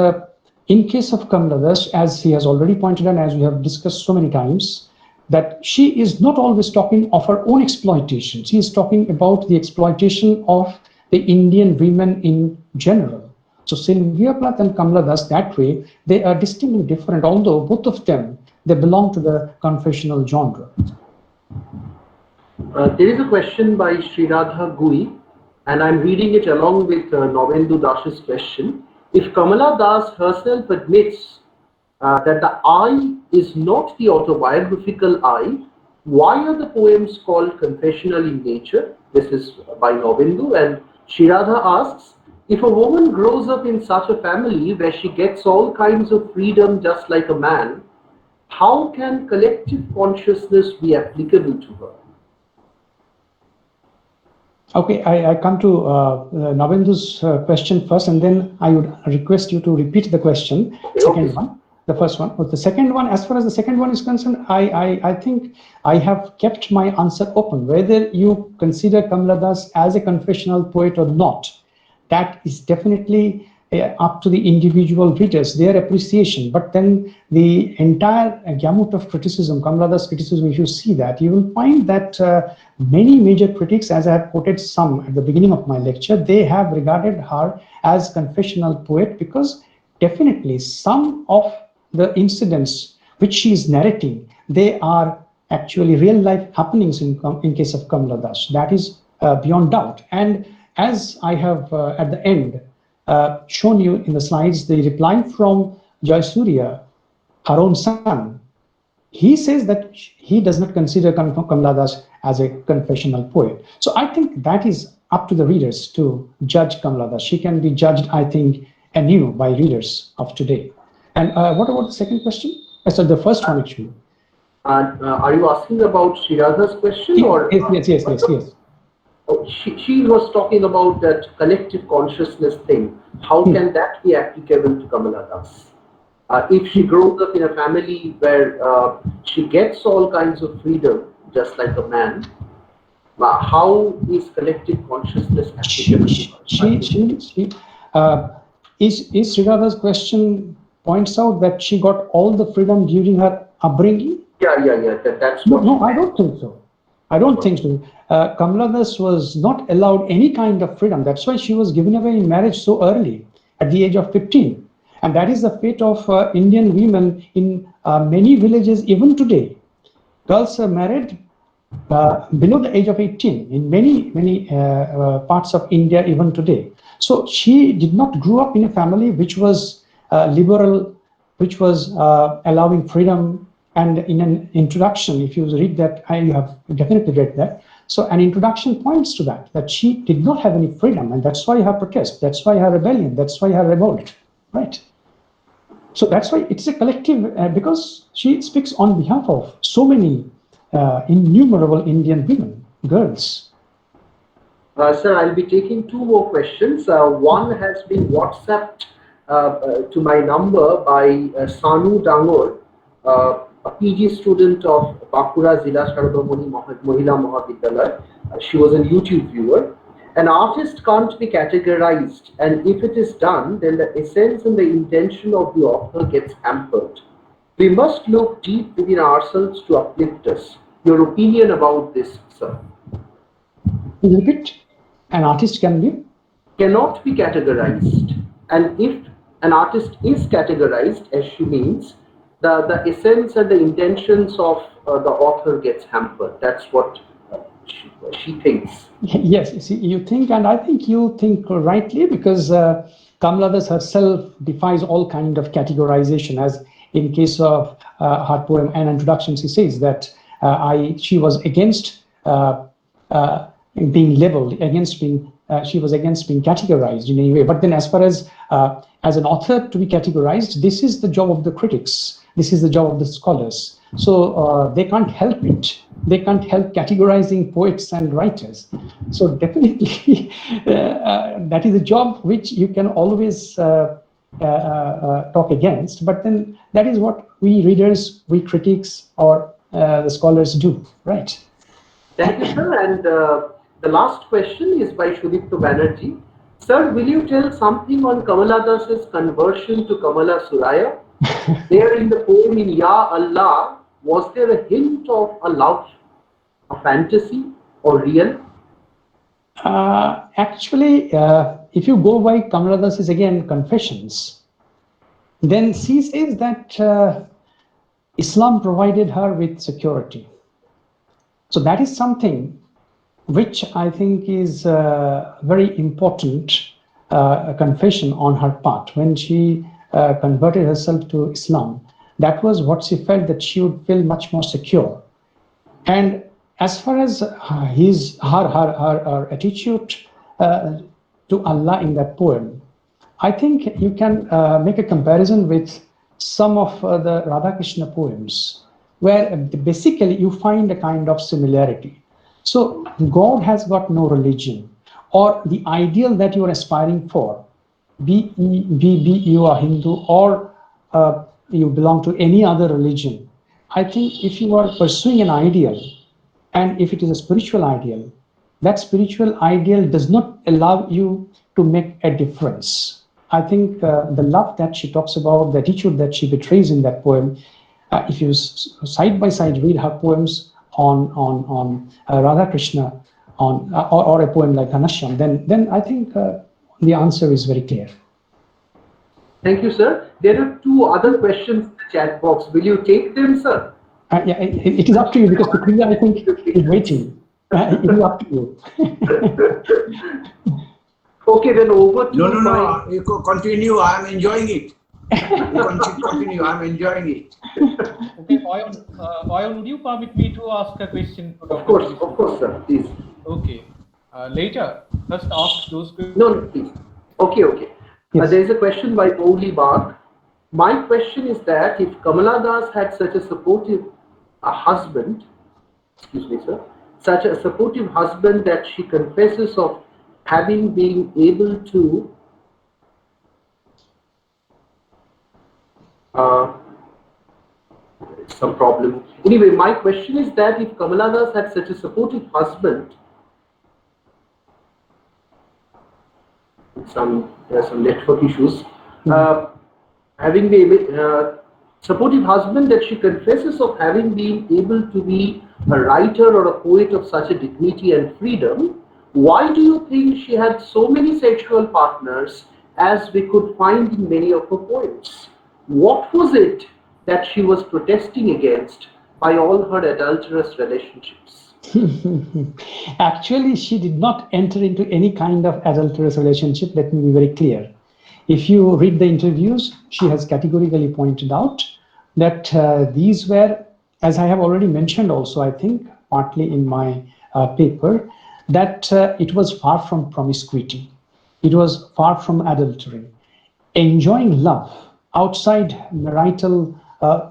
in case of Kamala Das, as he has already pointed out, as we have discussed so many times, that she is not always talking of her own exploitation. She is talking about the exploitation of the Indian women in general. So Sylvia Plath and Kamala Das, that way, they are distinctly different, although both of them, they belong to the confessional genre. There is a question by Sriradha Gui, and I'm reading it along with Novendu Dash's question. If Kamala Das herself admits that the I is not the autobiographical I, why are the poems called confessional in nature? This is by Novendu, and Sriradha asks, if a woman grows up in such a family where she gets all kinds of freedom just like a man, how can collective consciousness be applicable to her? Okay, I come to Navendu's question first, and then I would request you to repeat the question. Second one, the first one. But the second one, as far as the second one is concerned, I think I have kept my answer open. Whether you consider Kamala Das as a confessional poet or not, that is definitely up to the individual readers, their appreciation. But then the entire gamut of criticism, Kamala Das criticism, if you see that, you will find that many major critics, as I have quoted some at the beginning of my lecture, they have regarded her as confessional poet because definitely some of the incidents which she is narrating, they are actually real life happenings in case of Kamala Das. That is beyond doubt. And as I have at the end shown you in the slides, the reply from Jayasuriya, her own son, he says that he does not consider Kamala Das as a confessional poet. So I think that is up to the readers to judge Kamala Das. She can be judged, I think, anew by readers of today. And what about the second question? So the first one actually. Are you asking about Sriradha's question? Or Yes. She was talking about that collective consciousness thing. How can that be applicable to Kamala Das? If she grows up in a family where she gets all kinds of freedom, just like a man, how is collective consciousness applicable to her? Is Sriradha's question points out that she got all the freedom during her upbringing? Yeah. That's what. No, I don't think so. I don't think so. Kamala Das was not allowed any kind of freedom. That's why she was given away in marriage so early, at the age of 15. And that is the fate of Indian women in many villages even today. Girls are married below the age of 18 in many parts of India even today. So she did not grow up in a family which was liberal, which was allowing freedom. And in an introduction, if you read that, you have definitely read that. So an introduction points to that she did not have any freedom, and that's why her protest, that's why her rebellion, that's why her revolt, right? So that's why it's a collective, because she speaks on behalf of so many innumerable Indian women, girls. Sir, I'll be taking two more questions. One has been WhatsApped to my number by Sanu Dangor. a PG student of Bakura Zila Sharadamani Mahila Mahavidyalaya. She was a YouTube viewer. An artist can't be categorized, and if it is done, then the essence and the intention of the author gets hampered. We must look deep within ourselves to uplift us. Your opinion about this, sir? Repeat. An artist can be? Cannot be categorized. And if an artist is categorized, as she means, the essence and the intentions of the author gets hampered. That's what she thinks. Yes, see, you think, and I think you think rightly, because Kamala Das herself defies all kind of categorization. As in case of her poem An Introduction, she says that she was against being labeled, she was against being categorized in any way. But then as far as an author to be categorized, this is the job of the critics. This is the job of the scholars. So they can't help it. They can't help categorizing poets and writers. So definitely that is a job which you can always talk against. But then that is what we readers, we critics, or the scholars do, right? Thank you, sir. And the last question is by Shudipto Banerjee. Sir, will you tell something on Kamala Das's conversion to Kamala Suraya? There in the poem in Ya Allah, was there a hint of a love, a fantasy, or real? Actually, if you go by Kamala Das's again Confessions, then she says that Islam provided her with security. So that is something which I think is a very important confession on her part. When she converted herself to Islam, that was what she felt, that she would feel much more secure. And as far as her attitude to Allah in that poem, I think you can make a comparison with some of the Radhakrishna poems, where basically you find a kind of similarity. So God has got no religion, or the ideal that you are aspiring for, be you are Hindu or you belong to any other religion. I think if you are pursuing an ideal, and if it is a spiritual ideal, that spiritual ideal does not allow you to make a difference. I think the love that she talks about, the attitude that she betrays in that poem, if you side by side read her poems on Radhakrishna, or a poem like Ghanashyam, then I think the answer is very clear. Thank you, sir. There are two other questions in the chat box. Will you take them, sir? Yeah, it is up to you, because Prithivi, I think, is waiting. It is up to you. Okay, then over to No. You continue. I am enjoying it. You continue. I am enjoying it. Okay, Oyon, would you permit me to ask a question to Dr. Of course, sir. Please. Okay. Later, first ask those questions. No, please. Okay. Yes. There is a question by Oli Bag. My question is that if Kamala Das had such a supportive husband, such a supportive husband that she confesses of having been able to some problem. Anyway, my question is that if Kamala Das had such a supportive husband, there are some network issues, having the supportive husband that she confesses of having been able to be a writer or a poet of such a dignity and freedom, why do you think she had so many sexual partners as we could find in many of her poems? What was it that she was protesting against by all her adulterous relationships? Actually, she did not enter into any kind of adulterous relationship. Let me be very clear. If you read the interviews, she has categorically pointed out that these were, as I have already mentioned also, I think, partly in my paper, that it was far from promiscuity. It was far from adultery. Enjoying love outside marital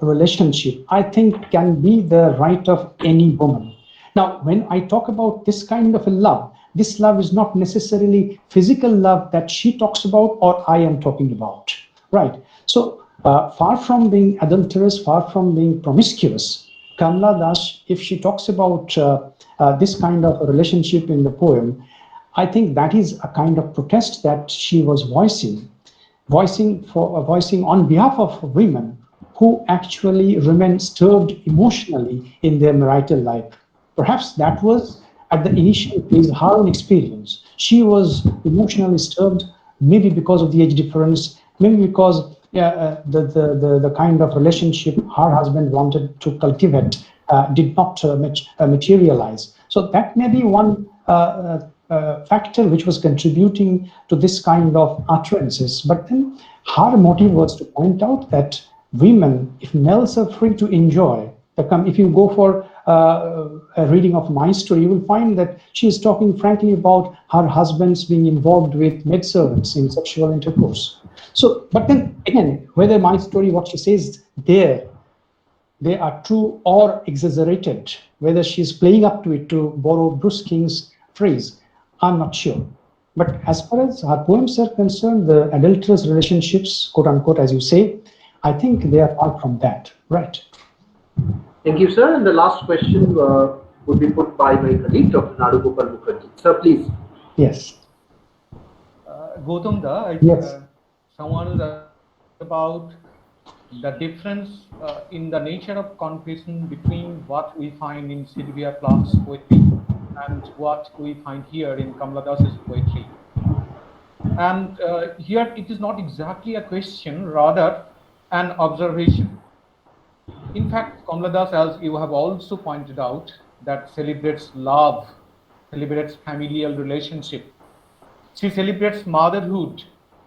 relationship, I think, can be the right of any woman. Now, when I talk about this kind of a love, this love is not necessarily physical love that she talks about or I am talking about, right? So Far from being adulterous, far from being promiscuous, Kamla Das, if she talks about this kind of a relationship in the poem, I think that is a kind of protest that she was voicing on behalf of women who actually remain stirred emotionally in their marital life. Perhaps that was at the initial phase her own experience. She was emotionally disturbed, maybe because of the age difference, maybe because the kind of relationship her husband wanted to cultivate did not materialize. So that may be one factor which was contributing to this kind of utterances. But then her motive was to point out that women, if males are free to enjoy, if you go for a reading of my story, you will find that she is talking frankly about her husbands being involved with maidservants in sexual intercourse. So, but then again, whether my story, what she says there, they are true or exaggerated, whether she's playing up to it, to borrow Bruce King's phrase, I'm not sure. But as far as her poems are concerned, the adulterous relationships, quote unquote, as you say, I think they are far from that, right? Thank you, sir. And the last question would be put by my colleague, Dr. Narugopal Mukherjee. Sir, please. Yes. Goutam da, Yes. someone is about the difference in the nature of confession between what we find in Sylvia Plath's poetry and what we find here in Kamla Das's poetry. And here it is not exactly a question, rather an observation. In fact, Kamla Das, as you have also pointed out, that celebrates love, celebrates familial relationship. She celebrates motherhood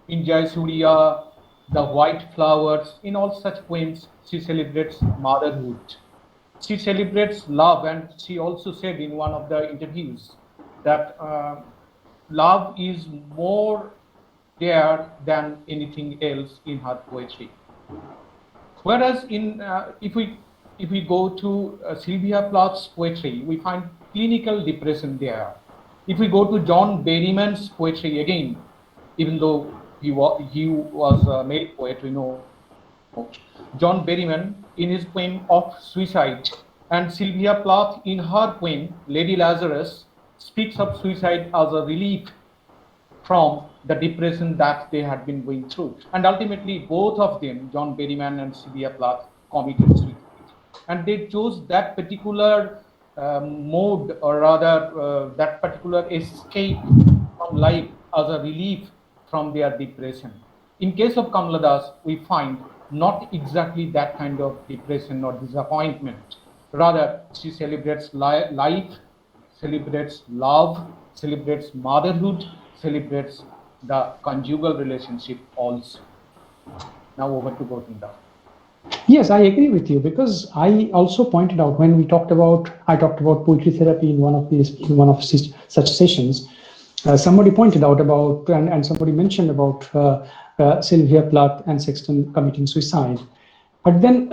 in Jai Surya, the white flowers. In all such poems, she celebrates motherhood. She celebrates love, and she also said in one of the interviews that love is more there than anything else in her poetry. Whereas in if we go to Sylvia Plath's poetry, we find clinical depression there. If we go to John Berryman's poetry again, even though he was a male poet, we know John Berryman in his poem of suicide, and Sylvia Plath in her poem Lady Lazarus speaks of suicide as a relief from the depression that they had been going through. And ultimately, both of them, John Berryman and Sylvia Plath, committed suicide. And they chose that particular mode, or rather that particular escape from life as a relief from their depression. In case of Kamla Das, we find not exactly that kind of depression or disappointment. Rather, she celebrates life, celebrates love, celebrates motherhood, celebrates the conjugal relationship also. Now over to Goutam. Yes, I agree with you, because I also pointed out when I talked about poetry therapy in one of such sessions. Somebody pointed out about and somebody mentioned about Sylvia Plath and Sexton committing suicide. But then,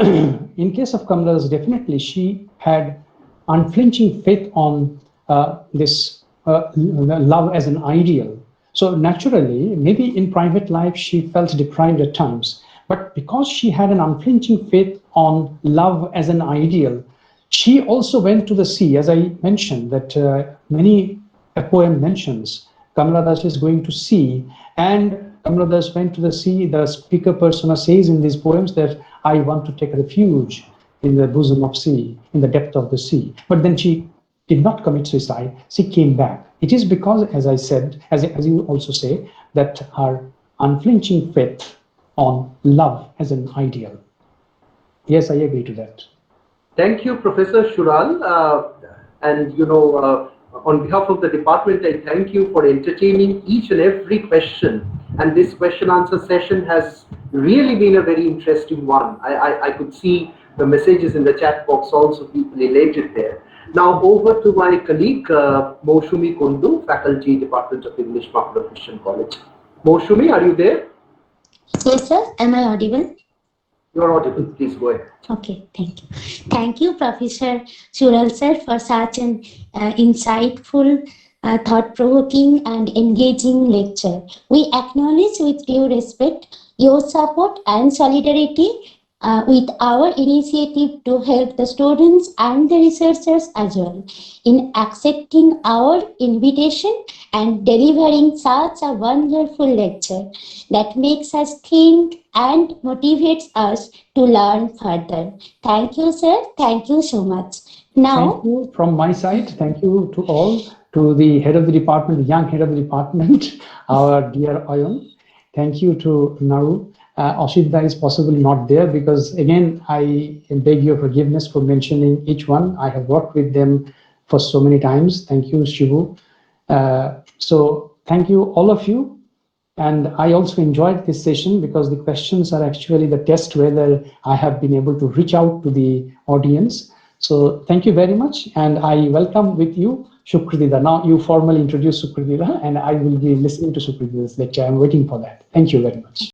in case of Kamla's, definitely she had unflinching faith on this love as an ideal. So naturally, maybe in private life she felt deprived at times. But because she had an unflinching faith on love as an ideal, she also went to the sea. As I mentioned, that a poem mentions Kamla Das is going to sea, and Kamla Das went to the sea. The speaker persona says in these poems that I want to take refuge in the bosom of sea, in the depth of the sea. But then she did not commit suicide. She came back. It is because, as I said, as you also say, that her unflinching faith on love as an ideal. Yes, I agree to that. Thank you, Professor Sural. And on behalf of the department, I thank you for entertaining each and every question. And this question answer session has really been a very interesting one. I could see the messages in the chat box also, people elated there. Now over to my colleague, Moushumi Kundu, Faculty, Department of English, Makuda Christian College. Moushumi, are you there? Yes, sir. Am I audible? You're audible. Please go ahead. Okay, thank you. Thank you, Professor Sural sir, for such an insightful thought-provoking and engaging lecture. We acknowledge with due respect your support and solidarity with our initiative to help the students and the researchers as well in accepting our invitation and delivering such a wonderful lecture that makes us think and motivates us to learn further. Thank you, sir. Thank you so much. Now, Thank you from my side. Thank you to all, to the head of the department, the young head of the department, our dear Ayon. Thank you to Naru. Ashidda is possibly not there because, again, I beg your forgiveness for mentioning each one. I have worked with them for so many times. Thank you, Shivu. So thank you, all of you. And I also enjoyed this session because the questions are actually the test whether I have been able to reach out to the audience. So thank you very much. And I welcome with you Shukridida. Now you formally introduce Shukridida and I will be listening to Shukridida's lecture. I'm waiting for that. Thank you very much.